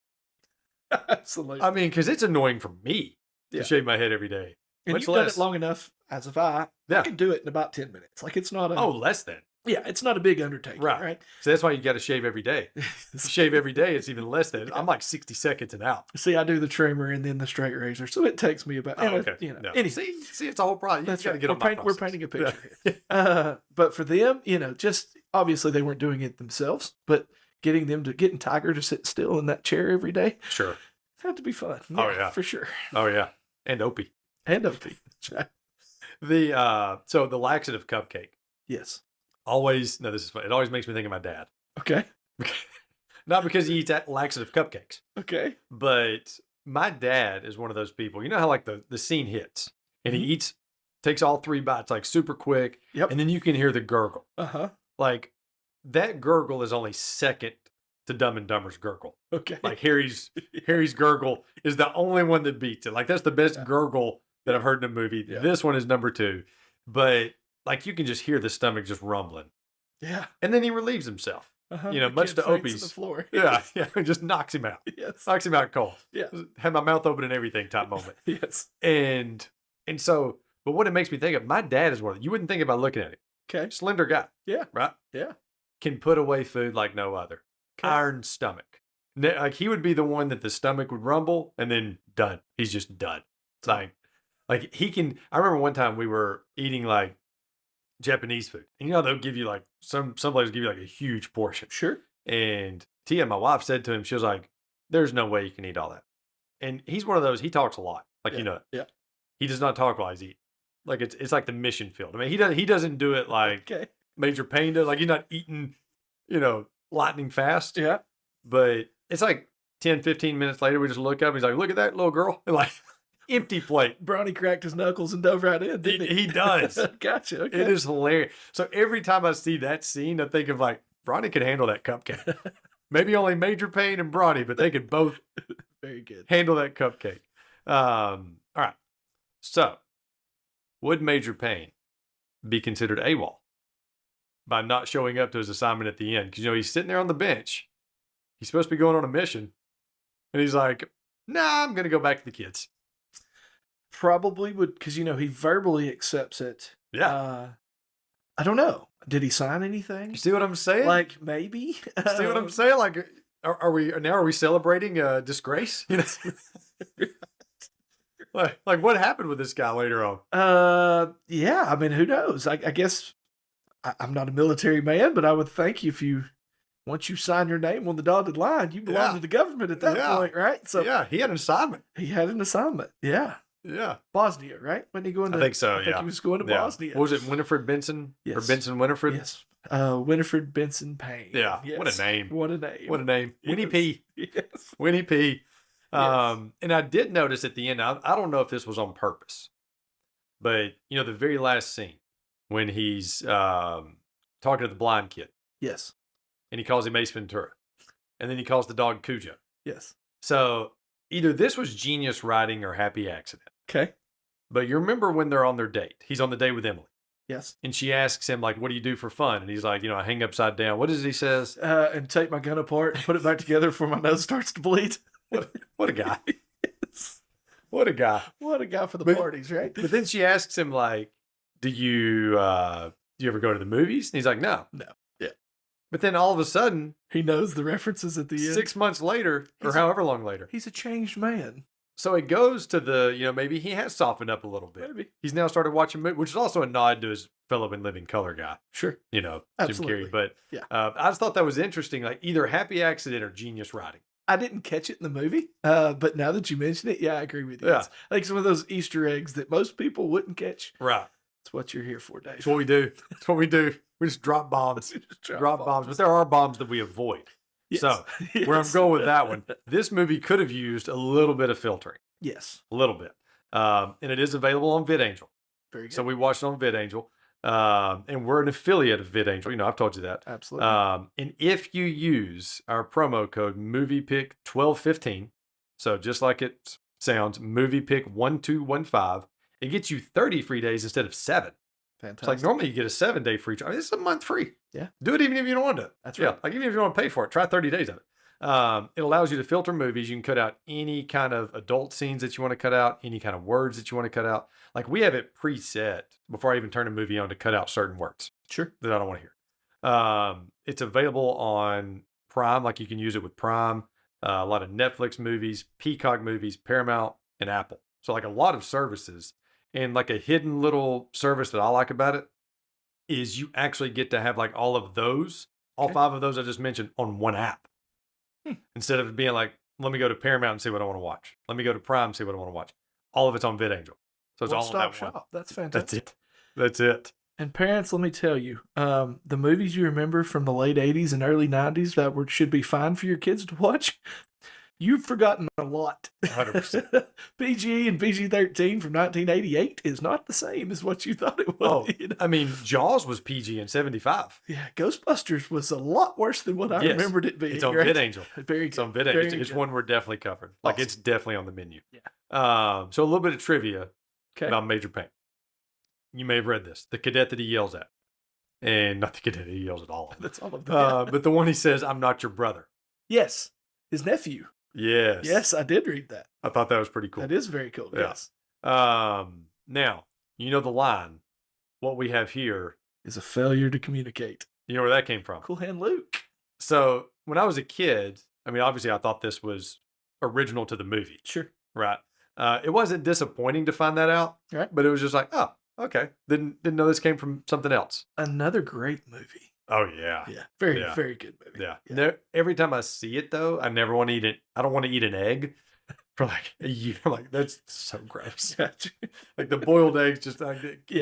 Absolutely. I mean, because it's annoying for me Yeah. to shave my head every day. And much you've done less- it long enough, as have I. Yeah. I can do it in about 10 minutes. Like it's not a Less than. yeah, it's not a big undertaking, Right. right? So that's why you got to shave every day. If you shave every day, it's even less than. I'm like 60 seconds and out. See, I do the trimmer and then the straight razor, so it takes me about. Oh, okay. Anyway, See, it's a whole problem. You that's got to right. get on my We're process. painting a Yeah. picture here. But for them, just obviously they weren't doing it themselves, but getting Tiger to sit still in that chair every day Sure. had to be fun. Oh, yeah. for sure. Oh, yeah. And Opie. And Opie. That's right. So the laxative cupcake. Yes. Always, no, this is fun. It always makes me think of my dad. Okay. Not because he eats laxative cupcakes, Okay. but my dad is one of those people. You know how like the scene hits and Mhm. he takes all 3 bites like super quick. Yep. And then you can hear the gurgle. Uh huh. Like that gurgle is only second to Dumb and Dumber's gurgle. Okay. Like Harry's gurgle is the only one that beats it. Like that's the best gurgle that I've heard in a movie. Yeah. This one is number 2. But like you can just hear the stomach just rumbling. Yeah. And then he relieves himself. The Much kid to faints Opie's. on the floor. Yeah, it just knocks him out. Yes. Knocks him out cold. Yeah. Had my mouth open and everything type moment. Yes. And so, but what it makes me think of, my dad is one. You wouldn't think about looking at him. Okay. Slender guy. Yeah. Right? Yeah. Can put away food like no other. Okay. Iron stomach. Like he would be the one that the stomach would rumble and then done. He's just done. It's like he can. I remember one time we were eating like Japanese food, and they'll give you like some places give you like a huge portion. Sure. And Tia, my wife, said to him, she was like, "There's no way you can eat all that." And he's one of those. He talks a lot, like Yeah. He does not talk while he's eating. Like it's like the mission field. I mean, he doesn't do it like Major Payne does. Like he's not eating, lightning fast. Yeah. But it's like 10, 15 minutes later, we just look up. And he's like, "Look at that little girl!" And like empty plate. Bronny cracked his knuckles and dove right in, didn't he? He does. Gotcha. Okay. It is hilarious. So every time I see that scene, I think of like Bronny could handle that cupcake. Maybe only Major Payne and Bronny, but they could both very good handle that cupcake. All right. So, would Major Payne be considered AWOL by not showing up to his assignment at the end? Because he's sitting there on the bench. He's supposed to be going on a mission, and he's like, "Nah, I'm going to go back to the kids." Probably would, because he verbally accepts it. Yeah. I don't know. Did he sign anything? You see what I'm saying? Like maybe. See what I'm saying? Like, are we celebrating disgrace? Like what happened with this guy later on? Yeah. I mean, who knows? I guess I'm not a military man, but I would think once you sign your name on the dotted line, you belong to the government at that point, right? So yeah, he had an assignment. Yeah. Yeah. Bosnia, right? When he going to? I think so. I think he was going to Bosnia. What was it? Winifred Benson? Yes. Or Benson Winifred? Yes. Winifred Benson Payne. Yeah. Yes. What a name. What a name. What a name. Yes. Winnie P. Yes. Winnie P. Yes. And I did notice at the end, I don't know if this was on purpose, but the very last scene when he's talking to the blind kid. Yes. And he calls him Ace Ventura. And then he calls the dog Cujo. Yes. So either this was genius writing or happy accident. Okay. But you remember when they're on their date? He's on the date with Emily. Yes. And she asks him, like, "What do you do for fun?" And he's like, "I hang upside down." What is he says? And take my gun apart and put it back together before my nose starts to bleed. What a guy. Yes. What a guy. What a guy for the parties, right? But then she asks him, like, do you ever go to the movies? And he's like, "No." No. Yeah. But then all of a sudden, he knows the references at the end. 6 months later, or however long later. He's a changed man. So it goes to the, maybe he has softened up a little bit. Maybe. He's now started watching movies, which is also a nod to his fellow in living color guy. Sure. Jim Absolutely. Carrey. But yeah. I just thought that was interesting, like either happy accident or genius writing. I didn't catch it in the movie, but now that you mention it, yeah, I agree with you. Yeah. It's like some of those Easter eggs that most people wouldn't catch. Right. That's what you're here for, Dave. That's what we do. That's what we do. We just drop bombs. Drop bombs. But there are bombs that we avoid. Yes. So where I'm going with that one, this movie could have used a little bit of filtering. Yes. A little bit. And it is available on VidAngel. Very good. So we watched it on VidAngel. And we're an affiliate of VidAngel. I've told you that. Absolutely. And if you use our promo code MoviePick1215, so just like it sounds, MoviePick1215, it gets you 30 free days instead of 7. Fantastic. It's like normally you get a 7-day free trial. This is a month free. Yeah. Do it even if you don't want to. That's right. Yeah. Like even if you don't want to pay for it, try 30 days of it. It allows you to filter movies. You can cut out any kind of adult scenes that you want to cut out, any kind of words that you want to cut out. Like we have it preset before I even turn a movie on to cut out certain words. Sure. That I don't want to hear. It's available on Prime. Like you can use it with Prime, a lot of Netflix movies, Peacock movies, Paramount, and Apple. So like a lot of services. And like a hidden little service that I like about it is you actually get to have like all of those, all 5 of those I just mentioned on one app. Instead of it being like, let me go to Paramount and see what I want to watch. Let me go to Prime and see what I want to watch. All of it's on VidAngel. So it's all on that one. That's fantastic. That's it. And parents, let me tell you, the movies you remember from the late 80s and early 90s that should be fine for your kids to watch, You've forgotten a lot. 100%. PG and PG-13 from 1988 is not the same as what you thought it was. Oh, I mean, Jaws was PG in 75. Yeah, Ghostbusters was a lot worse than what I remembered it being. It's on right? VidAngel. Very good. It's on VidAngel. It's one we're definitely covered. Like, Awesome. it's definitely on the menu. Yeah. So a little bit of trivia Okay. about Major Payne. You may have read this. The cadet that he yells at. And not the cadet he yells at all of them. That's all of them. But the one he says, "I'm not your brother." Yes. His nephew. Yes. Yes, I did read that. I thought that was pretty cool. That is very cool. Yeah. Yes. Now, you know the line. What we have here Is a failure to communicate. You know where that came from? Cool Hand Luke. So when I was a kid, I mean, obviously I thought this was original to the movie. Sure. Right. It wasn't disappointing to find that out. Right. But it was just like, oh, okay. Didn't know this came from something else. Another great movie. Oh yeah. Yeah. Very good movie. Yeah. No, every time I see it though, I never want to eat it. I don't want to eat an egg for like a year. I'm like, that's so gross. Like the boiled eggs just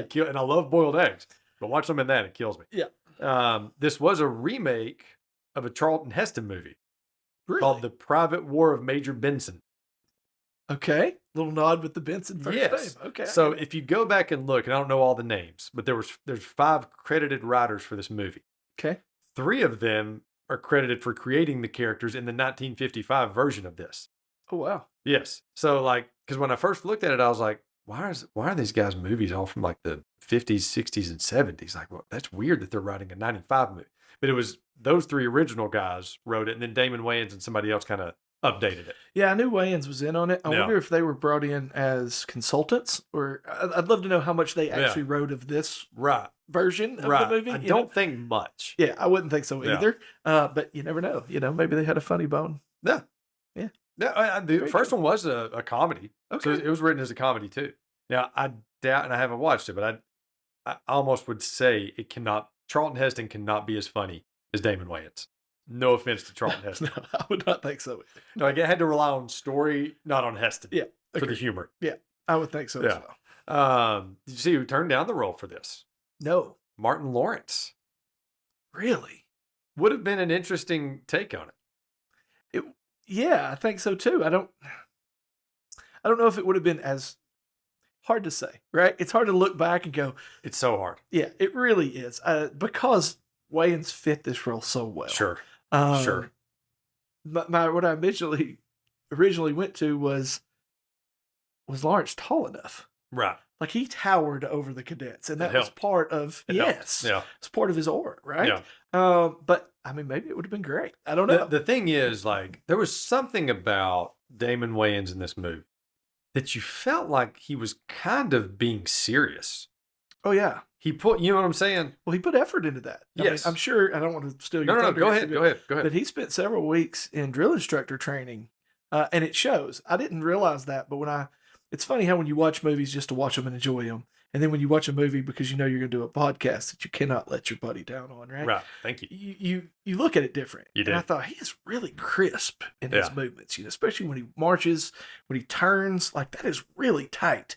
kill, and I love boiled eggs. But watch them in that, it kills me. Yeah. This was a remake of a Charlton Heston movie called Really? The Private War of Major Benson. Okay. Little nod with the Benson first Yes. name. Okay. So if you go back and look, and I don't know all the names, but there's 5 credited writers for this movie. Okay. 3 of them are credited for creating the characters in the 1955 version of this. Oh wow. Yes. So like, because when I first looked at it, I was like, why are these guys' movies all from like the 50s, 60s, and 70s? Like, well, that's weird that they're writing a 95 movie. But it was those 3 original guys wrote it, and then Damon Wayans and somebody else kind of updated it. Yeah, I knew Wayans was in on it. I Yeah. wonder if they were brought in as consultants, or I'd love to know how much they actually wrote of this Right. version of Right. the movie. I you don't know? think much. Yeah, I wouldn't think so Yeah. either. But you never know. You know, maybe they had a funny bone. Yeah. Yeah. Yeah. The Very first good. one was a comedy. Okay. So it was written as a comedy too. Now, I doubt, and I haven't watched it, but I almost would say Charlton Heston cannot be as funny as Damon Wayans. No offense to Charlton Heston. No, I would not think so either. No, I had to rely on story, not on Heston. Yeah, For the agreed. humor. I would think so as Yeah. well. Did you see who turned down the role for this? No, Martin Lawrence. really. Would have been an interesting take on it. Yeah, I think so too. I don't know if it would have been as hard to say, right? It's hard to look back and go, It's so hard. yeah, it really is. Because Wayans fit this role so well. Sure. Sure. But what I originally went to was Lawrence tall enough? Right. Like he towered over the cadets, and that It was helped. part of It helped. Yeah. it's part of his aura, right? Yeah. But I mean, maybe it would have been great. I don't know. The thing is, like, there was something about Damon Wayans in this movie that you felt like he was kind of being serious. Oh yeah. He put, you know what I'm saying? Well, he put effort into that. I mean, Yes. I'm sure. I don't want to steal your No, thunder. go ahead. But he spent several weeks in drill instructor training, and it shows. I didn't realize that, but it's funny how when you watch movies just to watch them and enjoy them, and then when you watch a movie because you know you're going to do a podcast that you cannot let your buddy down on, right? Right. Thank you. You look at it different. You And do. I thought he is really crisp in his Yeah. movements, especially when he marches, when he turns, like that is really tight.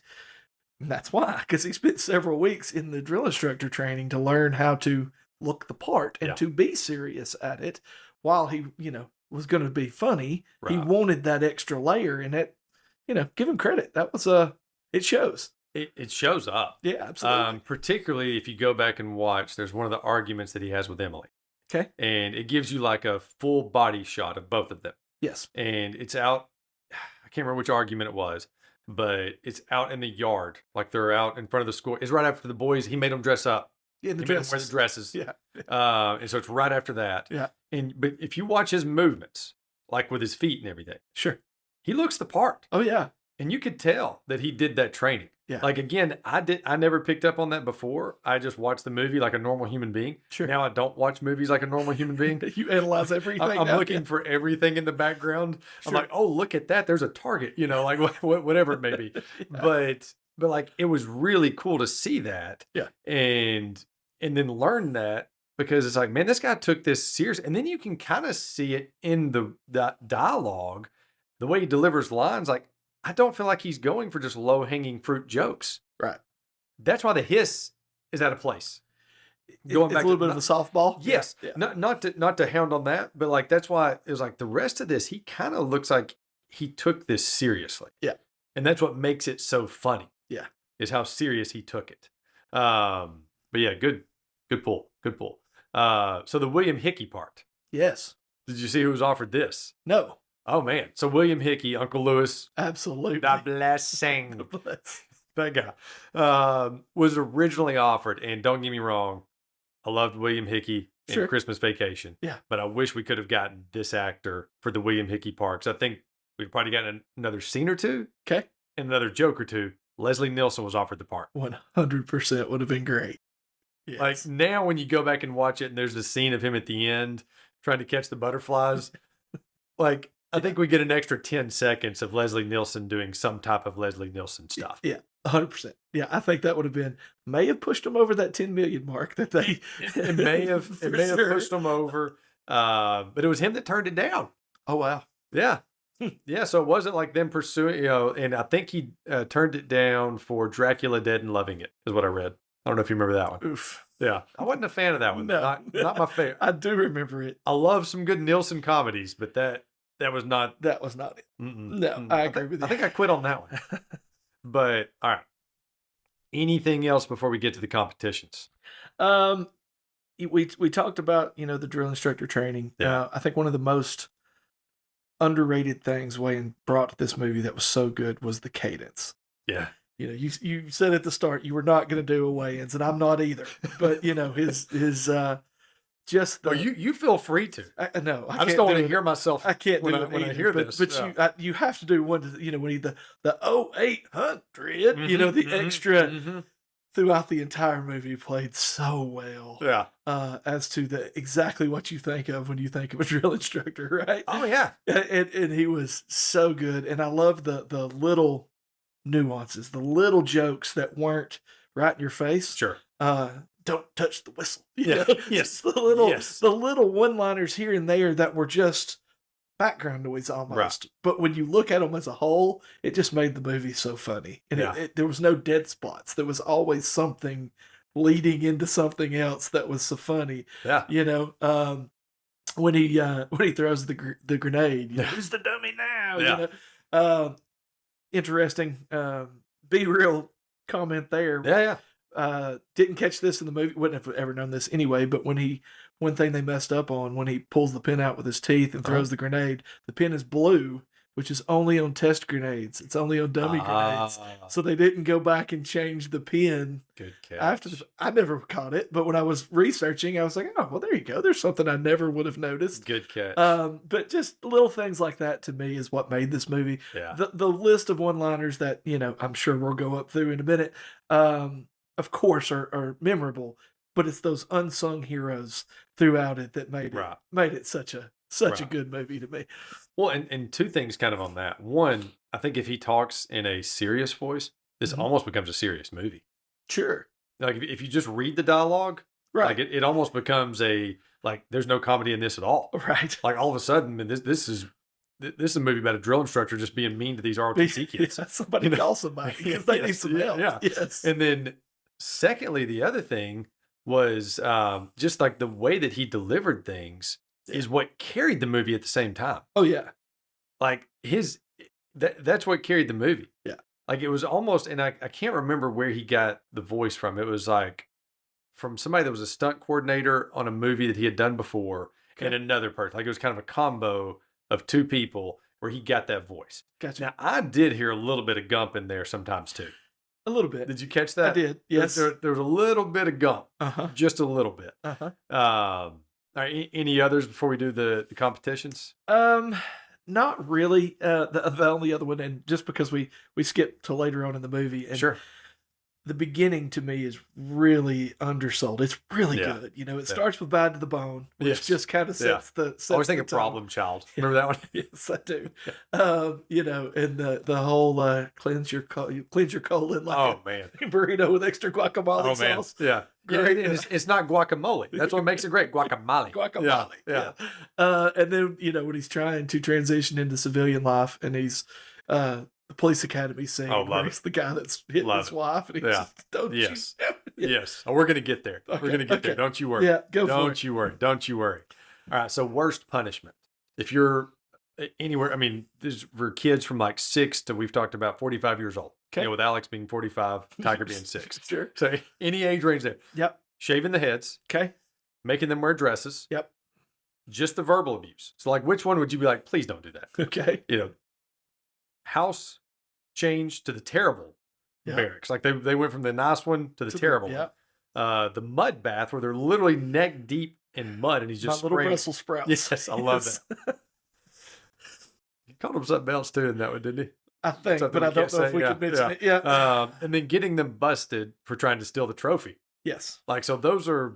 And that's why, because he spent several weeks in the drill instructor training to learn how to look the part and Yeah. to be serious at it while he, was going to be funny. He Right. wanted that extra layer, and it, give him credit. That was, it shows. It shows up. Yeah, absolutely. Particularly if you go back and watch, there's one of the arguments that he has with Emily. Okay. And it gives you like a full body shot of both of them. Yes. And it's out, I can't remember which argument it was, but it's out in the yard. Like they're out in front of the school. It's right after the boys, he made them dress up. Yeah, the He made them wear the dresses. dresses. Yeah. And so it's right after that. Yeah. But if you watch his movements, like with his feet and everything, Sure. he looks the part. Oh, yeah. And you could tell that he did that training. Yeah. Like again, I never picked up on that before. I just watched the movie like a normal human being. Sure. Now I don't watch movies like a normal human being. You analyze everything. I'm now. looking for everything in the background. I'm Sure. like, oh, look at that. There's a target, like whatever it may be. Yeah. But like, it was really cool to see that. Yeah. And then learn that, because it's like, man, this guy took this serious. And then you can kind of see it in the dialogue, the way he delivers lines. Like, I don't feel like he's going for just low hanging fruit jokes. Right. That's why the hiss is out of place. going it's back a little to, bit of a softball. yes, Yeah. not to hound on that, but like that's why it was like the rest of this, he kind of looks like he took this seriously. Yeah. And that's what makes it so funny. Yeah. Is how serious he took it. But yeah, good pull. Good pull. So the William Hickey part. Yes. Did you see who was offered this? No. Oh man. So William Hickey, Uncle Lewis. Absolutely. God blessing. God bless. That guy. Was originally offered, and don't get me wrong, I loved William Hickey in Sure. Christmas Vacation. Yeah. But I wish we could have gotten this actor for the William Hickey part, 'cause I think we'd probably gotten another scene or two. Okay. And another joke or two. Leslie Nielsen was offered the part. 100% would have been great. Yes. Like now when you go back and watch it and there's the scene of him at the end trying to catch the butterflies, like I think we get an extra 10 seconds of Leslie Nielsen doing some type of Leslie Nielsen stuff. Yeah, 100%. Yeah, I think that would have may have pushed them over that 10 million mark that they It may have pushed them over. But it was him that turned it down. Oh wow. Yeah. Yeah, so it wasn't like them pursuing, and I think he turned it down for Dracula Dead and Loving It, is what I read. I don't know if you remember that one. Oof. Yeah, I wasn't a fan of that one. No. Not my favorite. I do remember it. I love some good Nielsen comedies, but that was not. That was not it. Mm-mm, No, mm. I agree with you. I think I quit on that one. But all right. Anything else before we get to the competitions? We talked about, the drill instructor training. Yeah. I think one of the most underrated things Wayne brought to this movie that was so good was the cadence. Yeah. You said at the start you were not going to do a weigh-ins, and I'm not either. But his just the. Oh, you feel free to. I know. I just don't want to hear myself. I can't when do I, it when either, I hear but, this. But yeah. you have to do one. When he the 0800. The extra throughout the entire movie played so well. Yeah. As to exactly what you think of when you think of a drill instructor, right? Oh yeah. And he was so good, and I love the little nuances, the little jokes that weren't right in your face. Sure. Don't touch the whistle. Yeah. Yes. The little one-liners here and there that were just background noise almost. Right. But when you look at them as a whole, it just made the movie so funny. And there was no dead spots. There was always something leading into something else that was so funny. Yeah. When he throws the grenade, who's the dummy now? Yeah. Interesting. Be real comment there. Yeah. Didn't catch this in the movie. Wouldn't have ever known this anyway. But one thing they messed up on when he pulls the pin out with his teeth and throws the grenade, the pin is blue, which is only on test grenades. It's only on dummy grenades. So they didn't go back and change the pin. Good catch. After I never caught it, but when I was researching, I was like, oh, well, there you go. There's something I never would have noticed. Good catch. But just little things like that to me is what made this movie. Yeah. The list of one-liners that, I'm sure we'll go up through in a minute, of course, are memorable, but it's those unsung heroes throughout it that made it such a good movie to me. Well, and two things kind of on that. One, I think if he talks in a serious voice, this almost becomes a serious movie. Sure. Like if you just read the dialogue, right? Like it almost becomes there's no comedy in this at all. Right. Like all of a sudden, this is a movie about a drill instructor just being mean to these ROTC kids. Yeah, somebody call somebody because they need some help. Yeah. Yes. And then secondly, the other thing was just like the way that he delivered things is what carried the movie at the same time. Oh yeah. Like that's what carried the movie. Yeah. Like it was almost, and I can't remember where he got the voice from. It was like from somebody that was a stunt coordinator on a movie that he had done before and another person. Like it was kind of a combo of two people where he got that voice. Gotcha. Now I did hear a little bit of Gump in there sometimes too. A little bit. Did you catch that? I did. Yes. There was a little bit of Gump. Just a little bit. All right, any others before we do the competitions? Not really. The only other one, and just because we skipped to later on in the movie, and sure. The beginning to me is really undersold. It's really good. It starts with Bad to the Bone, which just kind of sets the. I always think of Problem Child. Remember that one? Yes, I do. And the whole cleanse your colon like a burrito with extra guacamole sauce. Yeah. Great. And it's not guacamole. That's what makes it great. Guacamole. Guacamole. Yeah. And then when he's trying to transition into civilian life, and he's the police academy scene Oh, where love he's it. the guy that's hitting Love his it. wife, and he's Yeah. just, don't Yes. you? Yes. Oh, we're going to get there. Okay, We're going to get there. okay. Don't you worry. Yeah, go for Don't it. you worry. Don't you worry. All right. So, worst punishment. If you're anywhere, I mean, this is for kids from like 6 to we've talked about 45 years old. Okay. You know, with Alex being 45, Tiger being 6. Sure. So, any age range there. Yep. Shaving the heads, Okay. making them wear dresses. Yep. Just the verbal abuse. So, like, which one would you be like, please don't do that? Okay. You know, house change to the terrible Yep. barracks. Like, they went from the nice one to the terrible Yep. one. The mud bath where they're literally neck deep in mud and he's just My little spraying. Brussels sprouts. Yes, I love Yes. that. He called him something else too in that one, didn't he? I think, Something but I we don't can't know if say. we Yeah, can mention yeah. it. Yeah. And then getting them busted for trying to steal the trophy. Yes. Like, so those are,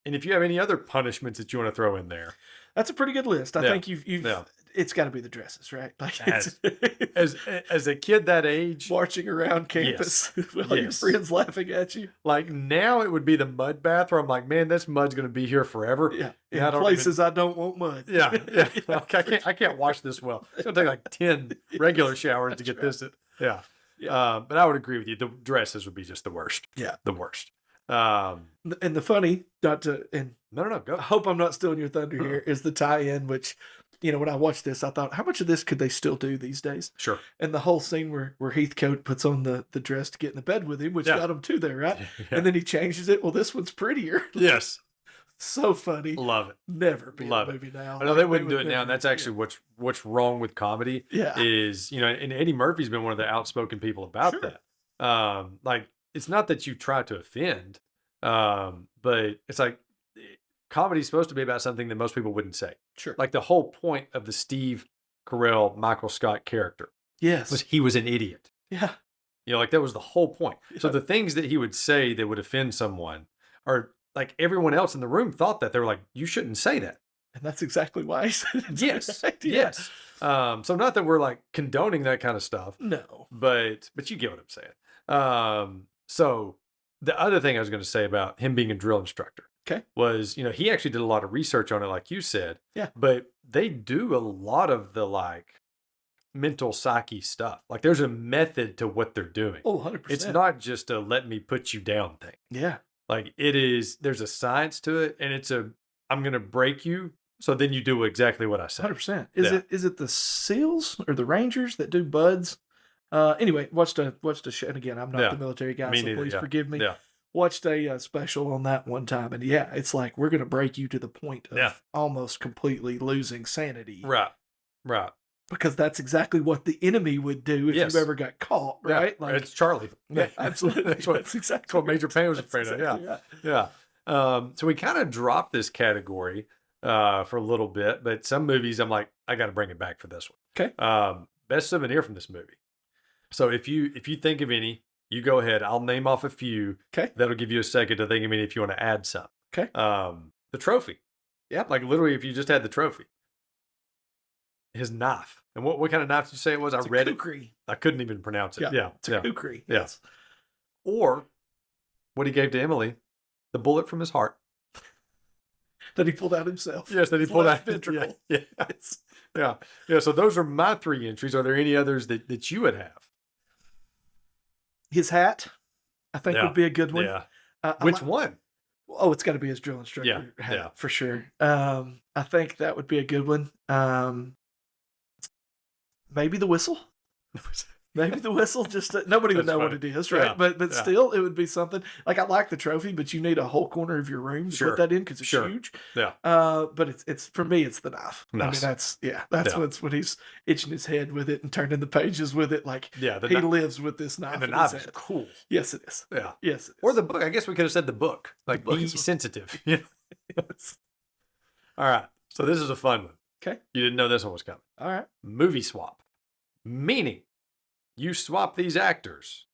and if you have any other punishments that you want to throw in there. That's a pretty good list. I Yeah. think you've Yeah. it's got to be the dresses, right? Like it's, As a kid that age, marching around campus while your Yes. friends laughing at you. like now it would be the mud bath where I'm like, man, this mud's going to be here forever. Yeah. Yeah, I In don't places I don't want mud. Yeah, yeah. Like, I can't wash this well. It's gonna take like 10 regular showers to get this. Yeah. But I would agree with you. The dresses would be just the worst. Yeah. The worst. And the funny, not to, and No, go. I hope I'm not stealing your thunder here, is the tie-in, which, you know, when I watched this, I thought, how much of this could they still do these days? Sure. And the whole scene where Heathcote puts on the dress to get in the bed with him, which Yeah. got him to there, right? Yeah. And then he changes it. Well, this one's prettier. Yes. So funny. Love it. Never be Love a it. movie now. I know Like, they wouldn't do would it now, never- and that's actually what's wrong with comedy. Yeah. Is, you know, and Eddie Murphy's been one of the outspoken people about Sure. that. Like, it's not that you try to offend, but it's like comedy's supposed to be about something that most people wouldn't say. Sure. Like the whole point of the Steve Carell, Michael Scott character Yes. was he was an idiot. Yeah. You know, like that was the whole point. So Yeah. the things that he would say that would offend someone are like everyone else in the room thought that. They were like, you shouldn't say that. And that's exactly why he said it. Yes. Right? Yeah. Yes. So not that we're like condoning that kind of stuff, No. but you get what I'm saying. So the other thing I was going to say about him being a drill instructor Okay. was, you know, he actually did a lot of research on it, like you said. Yeah. But they do a lot of the like mental psyche stuff. Like there's a method to what they're doing. Oh, 100%. It's not just a let me put you down thing. Yeah. Like it is, there's a science to it, and it's I'm going to break you. So then you do exactly what I say. 100%. Yeah. Is it the SEALs or the Rangers that do buds? Anyway, watched a show, and again, I'm not Yeah. the military guy, Me so neither, please yeah. forgive me. Yeah. Watched a special on that one time, and yeah, it's like we're gonna break you to the point of Yeah. almost completely losing sanity, Right. Right. because that's exactly what the enemy would do if Yes. you ever got caught, Yeah. right? Like, It's Charlie. yeah, absolutely. That's what exactly what Major Payne was that's afraid of. exactly Yeah. right. Yeah. So we kind of dropped this category for a little bit, but some movies I'm like, I got to bring it back for this one. Okay. Best souvenir from this movie. So if you think of any, you go ahead. I'll name off a few. Okay. That'll give you a second to think of any if you want to add some. Okay. The trophy. Yeah. Like literally, if you just had the trophy. His knife. And what kind of knife did you say it was? It's I read it. kukri. I couldn't even pronounce it. Yeah. It's a kukri. Yeah. Yes. Or what he gave to Emily, the bullet from his heart. That he pulled out himself. Yes, that he His pulled left out. ventricle. Yeah. Yeah. So those are my 3 entries. Are there any others that you would have? His hat, I think, Yeah. would be a good one. Yeah. I Which like- one? Oh, it's got to be his drill instructor Yeah, hat, yeah. for sure. I think that would be a good one. Maybe the whistle. Maybe the whistle. Just nobody would That's know what funny. it is, right? Yeah, But yeah. still, it would be something. Like I like the trophy, but you need a whole corner of your room to Sure. put that in because it's Sure. huge. Yeah. But it's for me, it's the knife. I mean, Nice. that's Yeah. what's when he's itching his head with it and turning the pages with it. Like Yeah. he lives with this knife. And the in knife his is head. cool. Yes, it is. Yeah. Yes, it is. Or the book. I guess we could have said the book. Like book be is- sensitive. Yeah. All right. So this is a fun one. Okay. You didn't know this one was coming. All right. Movie swap. Meaning you swap these actors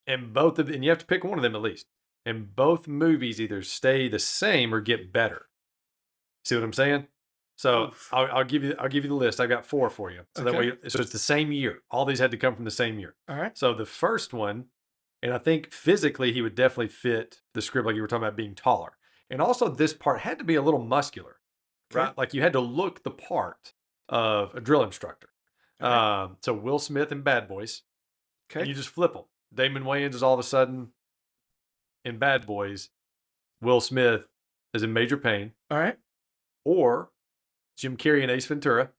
and and you have to pick one of them at least. And both movies either stay the same or get better. See what I'm saying? So Oof. I'll give you the list. I've got 4 for you. So that Okay. way, so it's the same year. All these had to come from the same year. All right. So the first one, and I think physically he would definitely fit the script, like you were talking about being taller. And also this part had to be a little muscular, Okay. right? Like you had to look the part of a drill instructor. Okay. So Will Smith in Bad Boys. And you just flip them. Damon Wayans is all of a sudden in Bad Boys. Will Smith is in Major Payne. All right. Or Jim Carrey in Ace Ventura.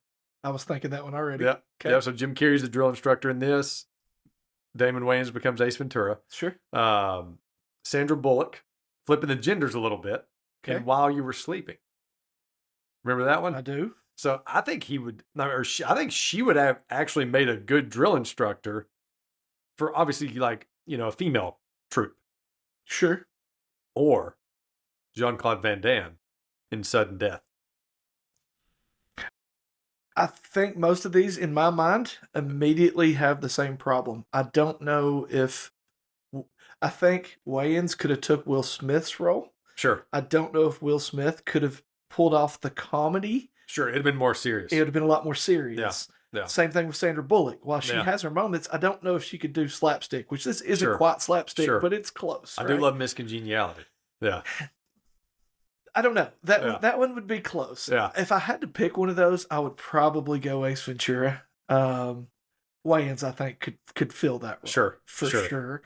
I was thinking that one already. Yeah. Okay. Yeah. So Jim Carrey's the drill instructor in this. Damon Wayans becomes Ace Ventura. Sure. Sandra Bullock, flipping the genders a little bit. Okay. And While You Were Sleeping. Remember that one? I do. So I think I think she would have actually made a good drill instructor for obviously a female troop. Sure. Or Jean-Claude Van Damme in Sudden Death. I think most of these, in my mind, immediately have the same problem. I don't know if... I think Wayans could have took Will Smith's role. Sure. I don't know if Will Smith could have pulled off the comedy. Sure, it'd have been more serious. It would have been a lot more serious. Yeah. Same thing with Sandra Bullock. While she has her moments, I don't know if she could do slapstick, which this isn't quite slapstick, but it's close. I do love Miss Congeniality. Yeah. I don't know. That one would be close. Yeah. If I had to pick one of those, I would probably go Ace Ventura. Wayans, I think, could fill that role. For sure.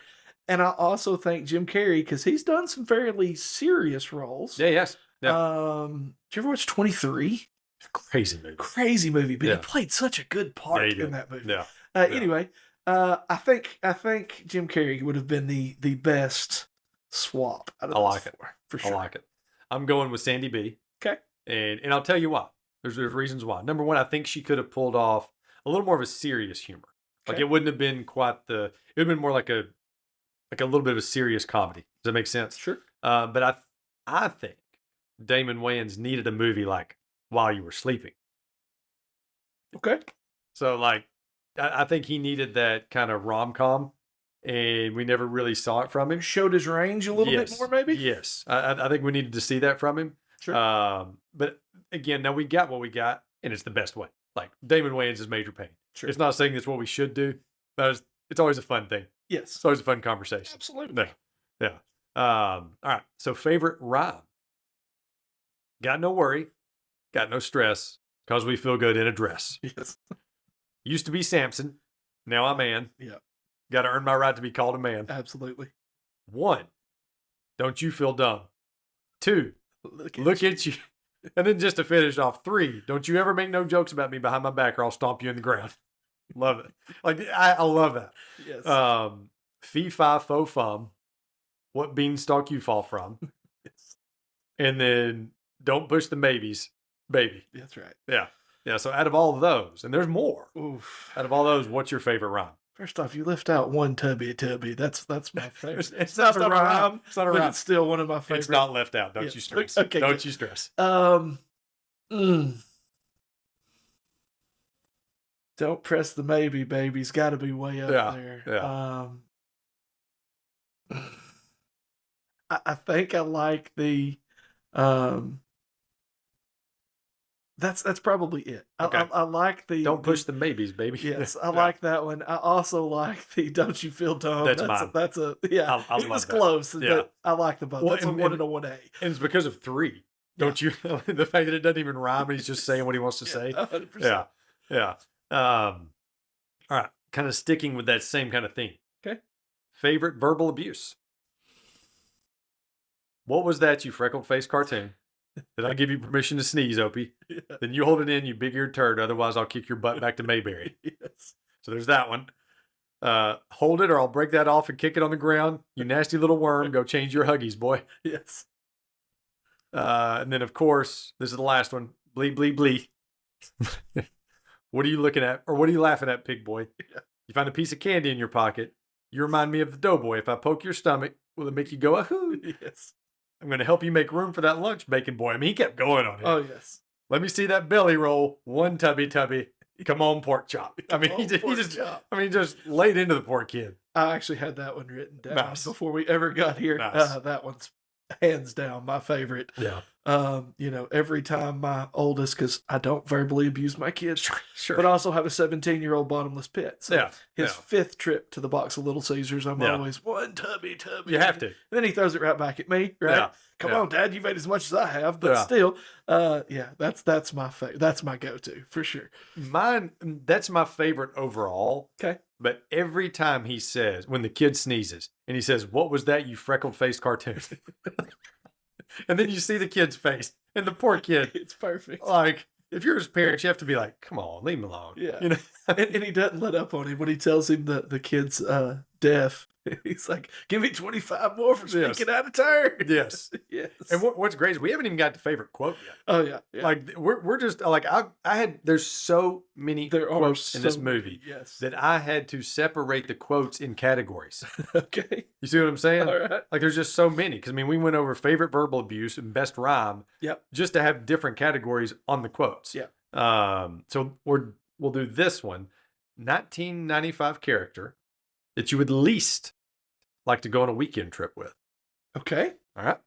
And I also think Jim Carrey, because he's done some fairly serious roles. Yeah, yes. Yeah. Did you ever watch 23? Crazy movie. Crazy movie, but he played such a good part in that movie. Yeah. Anyway, I think Jim Carrey would have been the best swap out of those four, for sure. I like it. I'm going with Sandy B. Okay. And I'll tell you why. There's reasons why. Number one, I think she could have pulled off a little more of a serious humor. Like it wouldn't have been quite it would have been more like a little bit of a serious comedy. Does that make sense? Sure. But I think Damon Wayans needed a movie like While You Were Sleeping. Okay. So I think he needed that kind of rom-com, and we never really saw it from him. Showed his range a little bit more, maybe? Yes. I think we needed to see that from him. Sure. But again, now we got what we got, and it's the best way. Like Damon Wayans is Major Payne. Sure. It's not saying that's what we should do, but it's always a fun thing. Yes. It's always a fun conversation. Absolutely. Yeah. All right. So favorite rhyme. Got no worry. Got no stress. Because we feel good in a dress. Yes. Used to be Samson. Now I'm Ann. Yeah. Got to earn my right to be called a man. Absolutely. 1, don't you feel dumb. 2, look at you. And then just to finish off, 3, don't you ever make no jokes about me behind my back or I'll stomp you in the ground. Love it. I love that. Yes. Fee, fi, fo, fum. What beanstalk you fall from. Yes. And then don't push the maybes, baby. That's right. Yeah. Yeah. So out of all of those, and there's more. Oof. Out of all those, what's your favorite rhyme? First off, you left out one tubby. That's my favorite. It's not a rhyme. It's not a but rhyme. It's still one of my favorites. It's not left out. Don't you stress. Okay. Don't you stress. Don't press the maybe, baby's got to be way up there. Yeah. I think I like the that's probably it. Okay. I like the Don't push the maybes, baby. Yes, I like that one. I also like the don't you feel dumb. That's mine. That's a yeah. I it was love that. close, Yeah. but I like the both. Well, That's a 1 and a 1A. And it's because of 3. Don't you? The fact that it doesn't even rhyme and he's just saying what he wants to say. 100%. Yeah. Yeah. All right. Kind of sticking with that same kind of theme. Okay. Favorite verbal abuse. What was that, you freckled-faced cartoon? Did I give you permission to sneeze, Opie? Yeah. Then you hold it in, you big-eared turd. Otherwise, I'll kick your butt back to Mayberry. Yes. So there's that one. Hold it or I'll break that off and kick it on the ground. You nasty little worm. Go change your Huggies, boy. Yes. And then, of course, this is the last one. Blee, blee, blee. What are you looking at? Or what are you laughing at, pig boy? Yeah. You find a piece of candy in your pocket. You remind me of the doughboy. If I poke your stomach, will it make you go, ahoo? Yes. I'm going to help you make room for that lunch, bacon boy. I mean, he kept going on it. Oh, yes. Let me see that belly roll. 1 tubby. Come on, pork chop. I mean, he just laid into the poor kid. I actually had that one written down Nice. before we ever got here. Nice. That one's hands down my favorite. Yeah. Every time my oldest, because I don't verbally abuse my kids, Sure. but I also have a 17-year-old bottomless pit. So Yeah. his 5th trip to the box of Little Caesars, I'm Yeah. always 1 tubby. You have to. And then he throws it right back at me, right? Yeah. Come Yeah. on, Dad, you've ate as much as I have, but Yeah. still, that's my that's my go-to for sure. Mine, that's my favorite overall. Okay. But every time he says, when the kid sneezes, and he says, "What was that, you freckled-faced cartoon?" And then you see the kid's face, and the poor kid. It's perfect. Like, if you're his parents, you have to be like, "Come on, leave him alone." Yeah. You know? And he doesn't let up on him when he tells him that the kid's deaf. He's like, "Give me 25 more for speaking out of turn." Yes. Yes. And what's great is we haven't even got to favorite quote yet. Oh yeah. Yeah. Like we're just like there's so many quotes in this movie Yes. that I had to separate the quotes in categories. Okay. You see what I'm saying? All right. Like there's just so many. Because I mean, we went over favorite verbal abuse and best rhyme. Yep. Just to have different categories on the quotes. Yeah. So we'll do this one. 1995 character that you would least like to go on a weekend trip with. Okay. All right.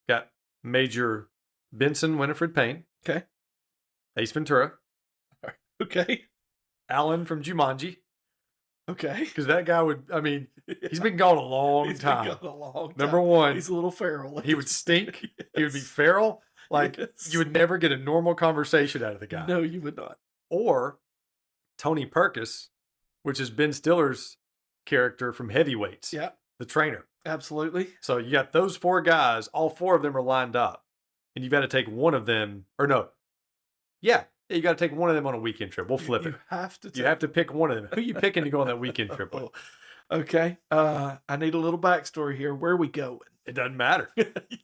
Got Major Benson Winifred Payne. Okay. Ace Ventura. Okay. Alan from Jumanji. Okay. Because that guy he's been gone a long He's time. been gone a long time. Number one. He's a little feral. He would stink. Yes. He would be feral. Like, Yes. you would never get a normal conversation out of the guy. No, you would not. Or Tony Perkis, which is Ben Stiller's character from Heavyweights. Yeah. The trainer. Absolutely. So you got those four guys. All four of them are lined up. And you've got to take one of them. Or no. Yeah. You got to take one of them on a weekend trip. We'll flip it. You have to pick one of them. Who are you picking to go on that weekend trip with? Okay. I need a little backstory here. Where are we going? It doesn't matter.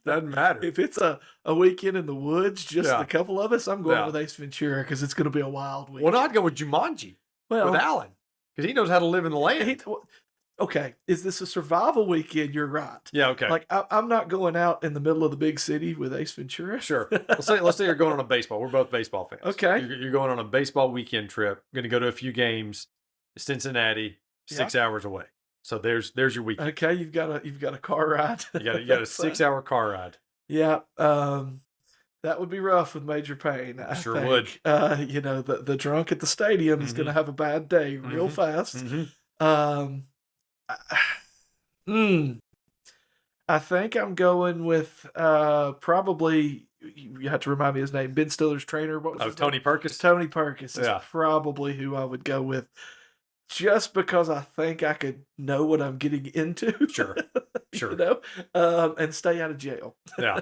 Doesn't matter. If it's a weekend in the woods, just Yeah. a couple of us, I'm going Yeah. with Ace Ventura because it's going to be a wild week. Well, no, I'd go with Jumanji Well, with Alan because he knows how to live in the land. okay. Is this a survival weekend? You're right. Yeah, okay. Like I'm not going out in the middle of the big city with Ace Ventura. Sure. Let's say you're going on a baseball. We're both baseball fans. Okay. You're going on a baseball weekend trip. Going to go to a few games. Cincinnati, 6 hours away. So there's your weekend. Okay, you've got a car ride. You got a 6 hour car ride. Yeah. That would be rough with Major Payne. I Sure think. would. The drunk at the stadium is going to have a bad day real fast. Mm-hmm. I think I'm going with probably. You have to remind me his name. Ben Stiller's trainer. What was his Tony name? Perkis. Tony Perkis is Yeah. probably who I would go with, just because I think I could know what I'm getting into. Sure. Sure. And stay out of jail. Yeah.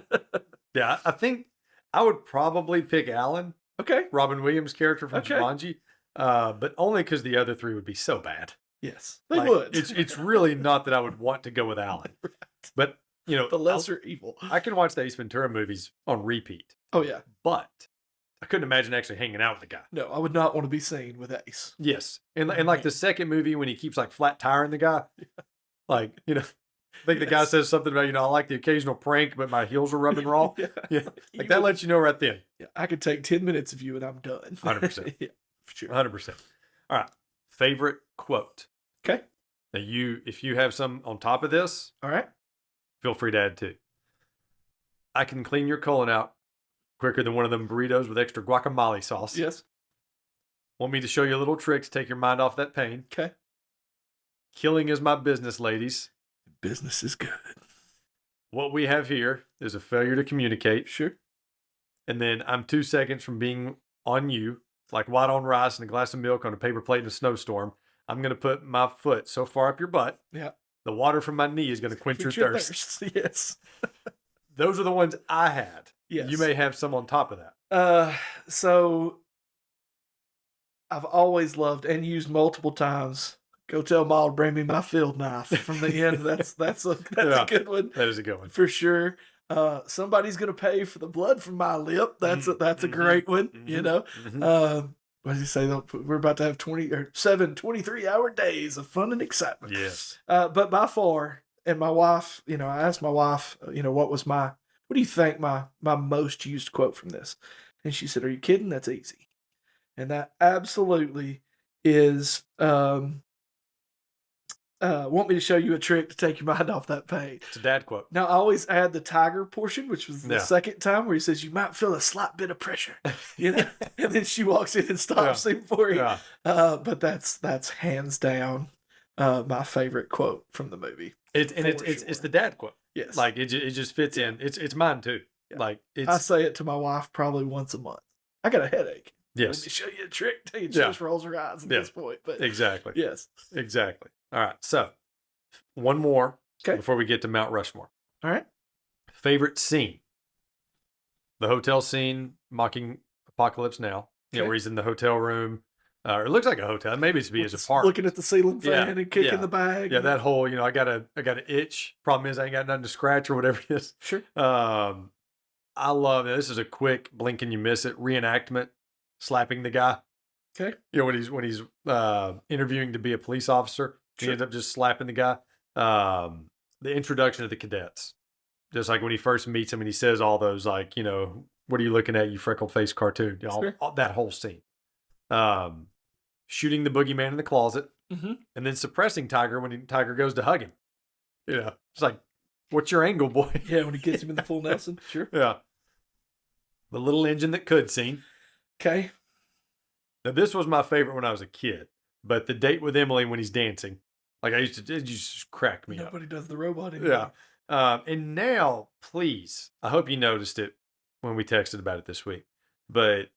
Yeah. I think I would probably pick Alan, Okay. Robin Williams' character from Okay. Jumanji, but only because the other three would be so bad. Yes, they Like, would. It's really not that I would want to go with Alan, but the lesser evil. I can watch the Ace Ventura movies on repeat, Oh yeah. but I couldn't imagine actually hanging out with the guy. No, I would not want to be seen with Ace. Yes, and like the second movie when he keeps like flat tiring the guy, like I think the guy Yes. says something about I like the occasional prank, but my heels are rubbing raw. Yeah, like that lets you know right then. Yeah, I could take 10 minutes of you and I'm done. 100%. Yeah, for sure. 100%. All right, favorite quote. Okay. Now if you have some on top of this, All right. feel free to add too. I can clean your colon out quicker than one of them burritos with extra guacamole sauce. Yes. Want me to show you a little trick to take your mind off that pain? Okay. Killing is my business, ladies. Business is good. What we have here is a failure to communicate. Sure. And then I'm 2 seconds from being on you, like white on rice and a glass of milk on a paper plate in a snowstorm. I'm going to put my foot so far up your butt. Yeah. The water from my knee is going to quench your thirst. Yes. Those are the ones I had. Yes. You may have some on top of that. So I've always loved and used multiple times. Go tell Ma to bring me my field knife from the end. That's a good one. That is a good one. For sure. Somebody's gonna pay for the blood from my lip. That's a great one. What does he say? We're about to have 23-hour days of fun and excitement. Yes. But by far, and my wife, I asked my wife, what do you think my most used quote from this? And she said, "Are you kidding? That's easy." And that absolutely is, want me to show you a trick to take your mind off that pain. It's a dad quote. Now, I always add the tiger portion, which was the second time where he says, "You might feel a slight bit of pressure," and then she walks in and stops him for you. Yeah. But that's hands down my favorite quote from the movie. It's the dad quote. Yes. Like it just fits in. It's mine too. Yeah. Like I say it to my wife probably once a month. I got a headache. Let me Yes. show you a trick. She Yeah. just rolls her eyes at Yeah. this point. But Exactly. yes. Exactly. All right. So one more Okay. before we get to Mount Rushmore. All right. Favorite scene? The hotel scene, mocking Apocalypse Now. Yeah, Okay. where he's in the hotel room. Or it looks like a hotel. Maybe it's his apartment. Looking at the ceiling fan and kicking the bag. Yeah, that whole, I got an itch. Problem is I ain't got nothing to scratch or whatever it is. Sure. I love it. This is a quick blink and you miss it reenactment, slapping the guy. Okay. When he's interviewing to be a police officer, he ends up just slapping the guy. The introduction of the cadets, just like when he first meets him and he says all those like, what are you looking at, you freckle faced cartoon? All that whole scene. Shooting the boogeyman in the closet, and then suppressing Tiger when Tiger goes to hug him. It's like, what's your angle, boy? Yeah, when he gets him in the full Nelson. Sure. Yeah. The little engine that could scene. Okay. Now, this was my favorite when I was a kid, but the date with Emily when he's dancing, like it just crack me up. Nobody does the robot anymore. Yeah. And now, please, I hope you noticed it when we texted about it this week, but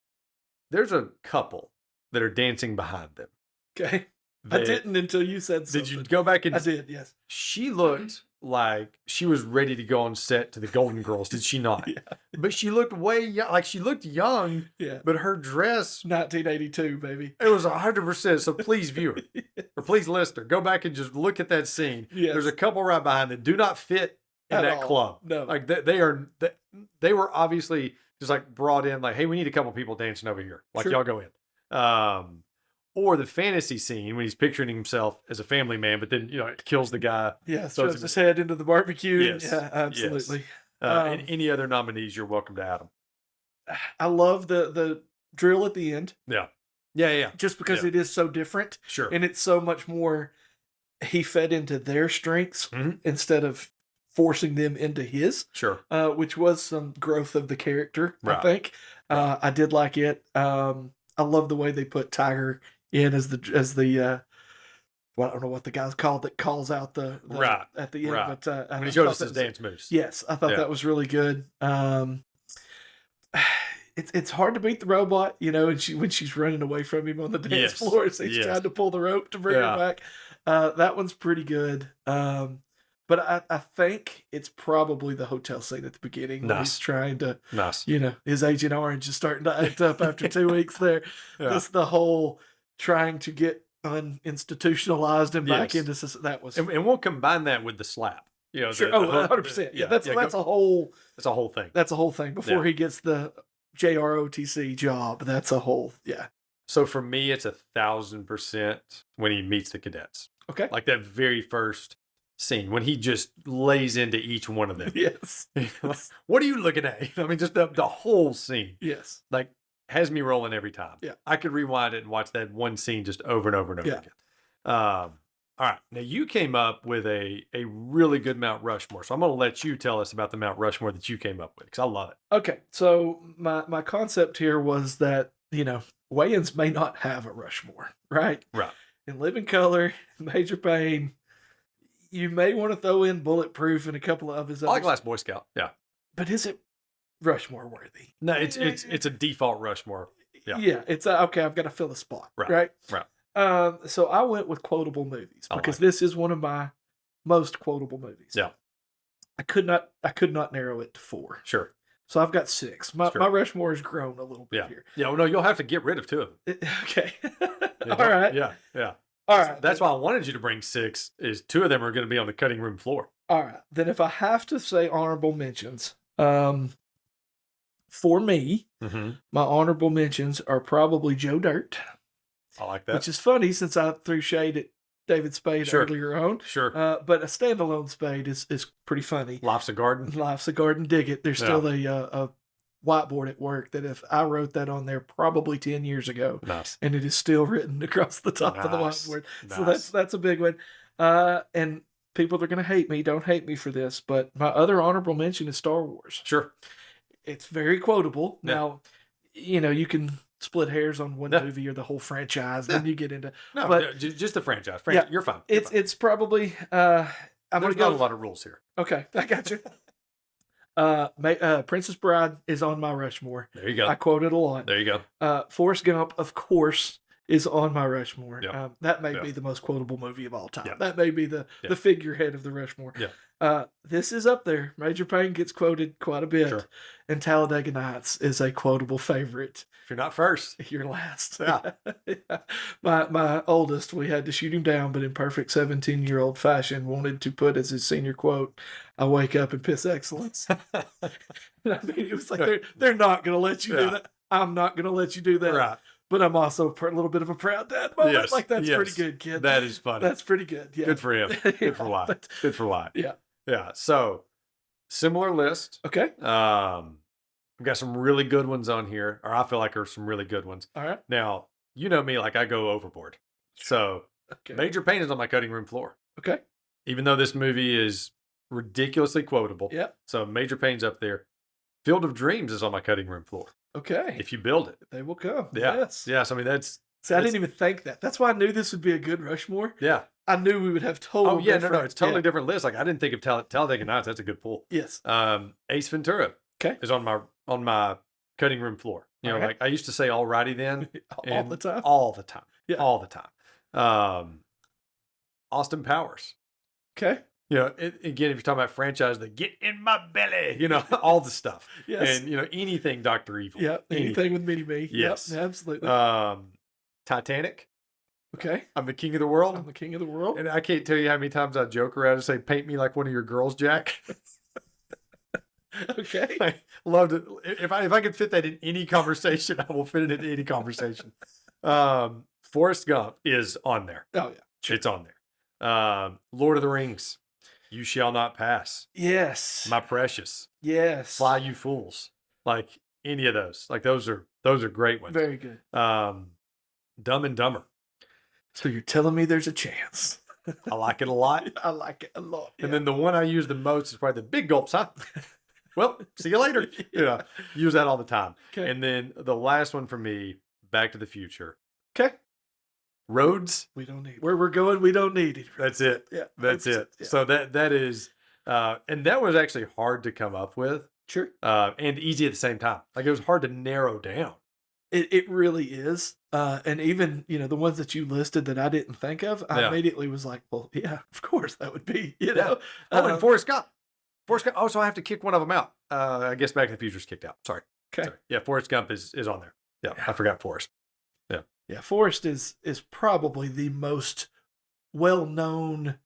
there's a couple that are dancing behind them. Okay. I didn't until you said something. Did you go back and... I did, yes. She looked like she was ready to go on set to the Golden Girls, did she not? Yeah. But she looked way young. Like, she looked young, yeah. But her dress... 1982, baby. It was 100%. So please, viewer, or please, listener, go back and just look at that scene. Yes. There's a couple right behind that do not fit in At that all. club. No. Like, they were obviously just like brought in, like, hey, we need a couple people dancing over here. Like, Sure. y'all go in. Or the fantasy scene when he's picturing himself as a family man, but then, it kills the guy. Yeah, throws his head into the barbecue. Yes. Yeah, absolutely. And any other nominees, you're welcome to add them. I love the drill at the end. Yeah. Yeah. Just because it is so different. Sure. And it's so much more, he fed into their strengths instead of forcing them into his. Sure. Which was some growth of the character, Right. I think. I did like it. I love the way they put Tiger in as the well, I don't know what the guy's called that calls out the right at the end, right. but when he showed us his dance moves. Yes, I thought that was really good. It's hard to beat the robot, and when she's running away from him on the dance floor, so he's trying to pull the rope to bring her back. That one's pretty good. But I think it's probably the hotel scene at the beginning when he's trying to, his Agent Orange is starting to act up after 2 weeks there. This the whole trying to get uninstitutionalized and back into that was. And we'll combine that with the slap. Sure. 100%. Yeah, that's a whole. That's a whole thing. That's a whole thing before he gets the JROTC job. That's a whole. Yeah. So for me, it's 1,000% when he meets the cadets. Okay. Like that very first scene when he just lays into each one of them. Yes. What are you looking at? I mean, just the whole scene. Yes. Like has me rolling every time. Yeah. I could rewind it and watch that one scene just over and over and over again. All right. Now you came up with a really good Mount Rushmore. So I'm going to let you tell us about the Mount Rushmore that you came up with because I love it. Okay. So my concept here was that, Wayans may not have a Rushmore, right? Right. In Living Color, Major Payne, you may want to throw in Bulletproof and a couple of his others. I like Last Boy Scout. Yeah. But is it Rushmore worthy? No, it's a default Rushmore. Yeah. Yeah. It's okay. I've got to fill a spot. Right. So I went with quotable movies because this is one of my most quotable movies. Yeah. I could not narrow it to 4. Sure. So I've got 6. My Rushmore has grown a little bit here. Yeah. Well, no, you'll have to get rid of 2 of them. Okay. Yeah, all right. Yeah. All right. That's why I wanted you to bring 6. Is 2 of them are going to be on the cutting room floor. All right. Then if I have to say honorable mentions, for me, my honorable mentions are probably Joe Dirt. I like that. Which is funny since I threw shade at David Spade earlier on. Sure. But a standalone Spade is pretty funny. Life's a Garden. Life's a Garden. Dig it. There's still a whiteboard at work that if I wrote that on there probably 10 years ago. Nice. And it is still written across the top of the whiteboard. Nice. So that's a big one. And people are going to hate me. Don't hate me for this. But my other honorable mention is Star Wars. Sure. It's very quotable. Yeah. Now, you can split hairs on one movie or the whole franchise. Then you get into just the franchise. You're fine. It's probably I'm There's gonna go not a lot of rules here. Okay, I got you. Princess Bride is on my Rushmore. There you go. I quote it a lot. There you go. Forrest Gump, of course, is on my Rushmore. Yep. That may Yep. be the most quotable movie of all time. Yep. That may be the figurehead of the Rushmore. Yeah. This is up there. Major Payne gets quoted quite a bit. Sure. And Talladega Nights is a quotable favorite. If you're not first, You're last. Yeah. Yeah. My oldest, we had to shoot him down, but in perfect 17-year-old fashion, wanted to put as his senior quote, "I wake up and piss excellence." I mean, it was like, they're not going to let you do that. I'm not going to let you do that. Right. But I'm also a little bit of a proud dad moment. Yes. Like, that's Yes. pretty good, kid. That is funny. That's pretty good. Yeah. Good for him. Good for life. But- Good for life. yeah. Yeah. So similar list. Okay. We've got some really good ones on here, or I feel like there's some really good ones. All right. Now, you know me, like I go overboard. So Okay. Major Payne is on my cutting room floor. Okay. Even though this movie is ridiculously quotable. Yep. So Major Payne's up there. Field of Dreams is on my cutting room floor. Okay. If you build it. They will come. Yeah. Yes. Yes. I mean, that's. See, I didn't even think that. That's why I knew this would be a good Rushmore. Yeah. I knew we would have total. Oh, yeah. No, different- it's totally yeah. different list. Like, I didn't think of Talladega Nights. That's a good pull. Yes. Ace Ventura. Okay. Is on my cutting room floor. You know, All right. like I used to say alrighty then. All and the time. All the time. Yeah. All the time. Austin Powers. Okay. You know, again, if you're talking about franchise, the get in my belly, you know, all the stuff. Yes. And, you know, anything Dr. Evil. Yeah. Anything with Mini Me. Yes. Yep, absolutely. Titanic. Okay. I'm the king of the world. I'm the king of the world. And I can't tell you how many times I joke around and say, paint me like one of your girls, Jack. Okay. I loved it. If I could fit that in any conversation, I will fit it into any conversation. Forrest Gump is on there. Oh, yeah. Sure. It's on there. Lord of the Rings. You Shall Not Pass. Yes. My Precious. Yes. Fly You Fools. Like any of those. Like those are great ones. Very good. Dumb and Dumber. So you're telling me there's a chance. I like it a lot. I like it a lot. And then the one I use the most is probably the big gulps, huh? Well, see you later. Yeah. Use that all the time. Okay. And then the last one for me, Back to the Future. Okay. Roads. We don't need where we're going. We don't need it. That's it. Yeah. That's it. Yeah. So that is, and that was actually hard to come up with, Sure. and easy at the same time. Like it was hard to narrow down. It really is. And even, you know, the ones that you listed that I didn't think of, I Yeah. immediately was like, well, yeah, of course that would be, you Yeah. know. Oh, and Forrest Gump. Forrest Gump. Oh, so I have to kick one of them out. I guess Back to the Future's kicked out. Sorry. Okay. Sorry. Yeah, Forrest Gump is on there. Yeah, Yeah. I forgot Forrest. Yeah, Forrest is probably the most well-known,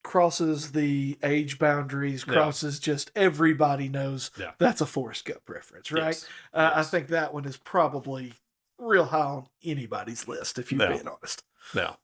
crosses the age boundaries, Yeah. crosses just everybody knows Yeah. that's a Forrest Gump reference, right? Yes. I Yes. think that one is probably real high on anybody's list, if you're Yeah. being honest. Yeah.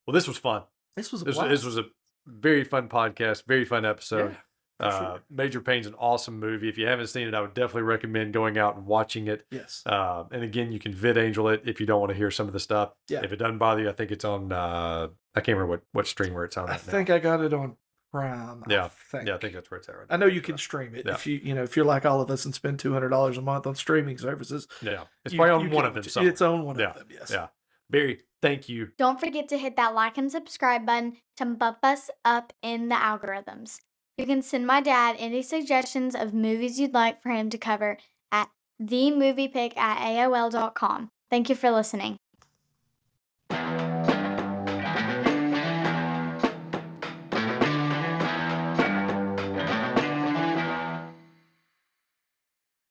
Well, this was fun. This was a This blast. was a very fun podcast, very fun episode. Yeah, for sure. Major Payne's an awesome movie. If you haven't seen it, I would definitely recommend going out and watching it. Yes. And again, you can VidAngel it if you don't want to hear some of the stuff. Yeah. If it doesn't bother you, I think it's on. I can't remember what streamer it's on. I right now. think I got it on Prime. Yeah. I think. Yeah, I think that's where it's at right I now. know you can stream it Yeah. if if you're like all of us and spend $200 a month on streaming services. Yeah, it's you- probably on you one can of them. watch it. Somewhere. It's on one Yeah. of them. Yes. Yeah, Barry, thank you. Don't forget to hit that like and subscribe button to bump us up in the algorithms. You can send my dad any suggestions of movies you'd like for him to cover at themoviepick@aol.com. Thank you for listening.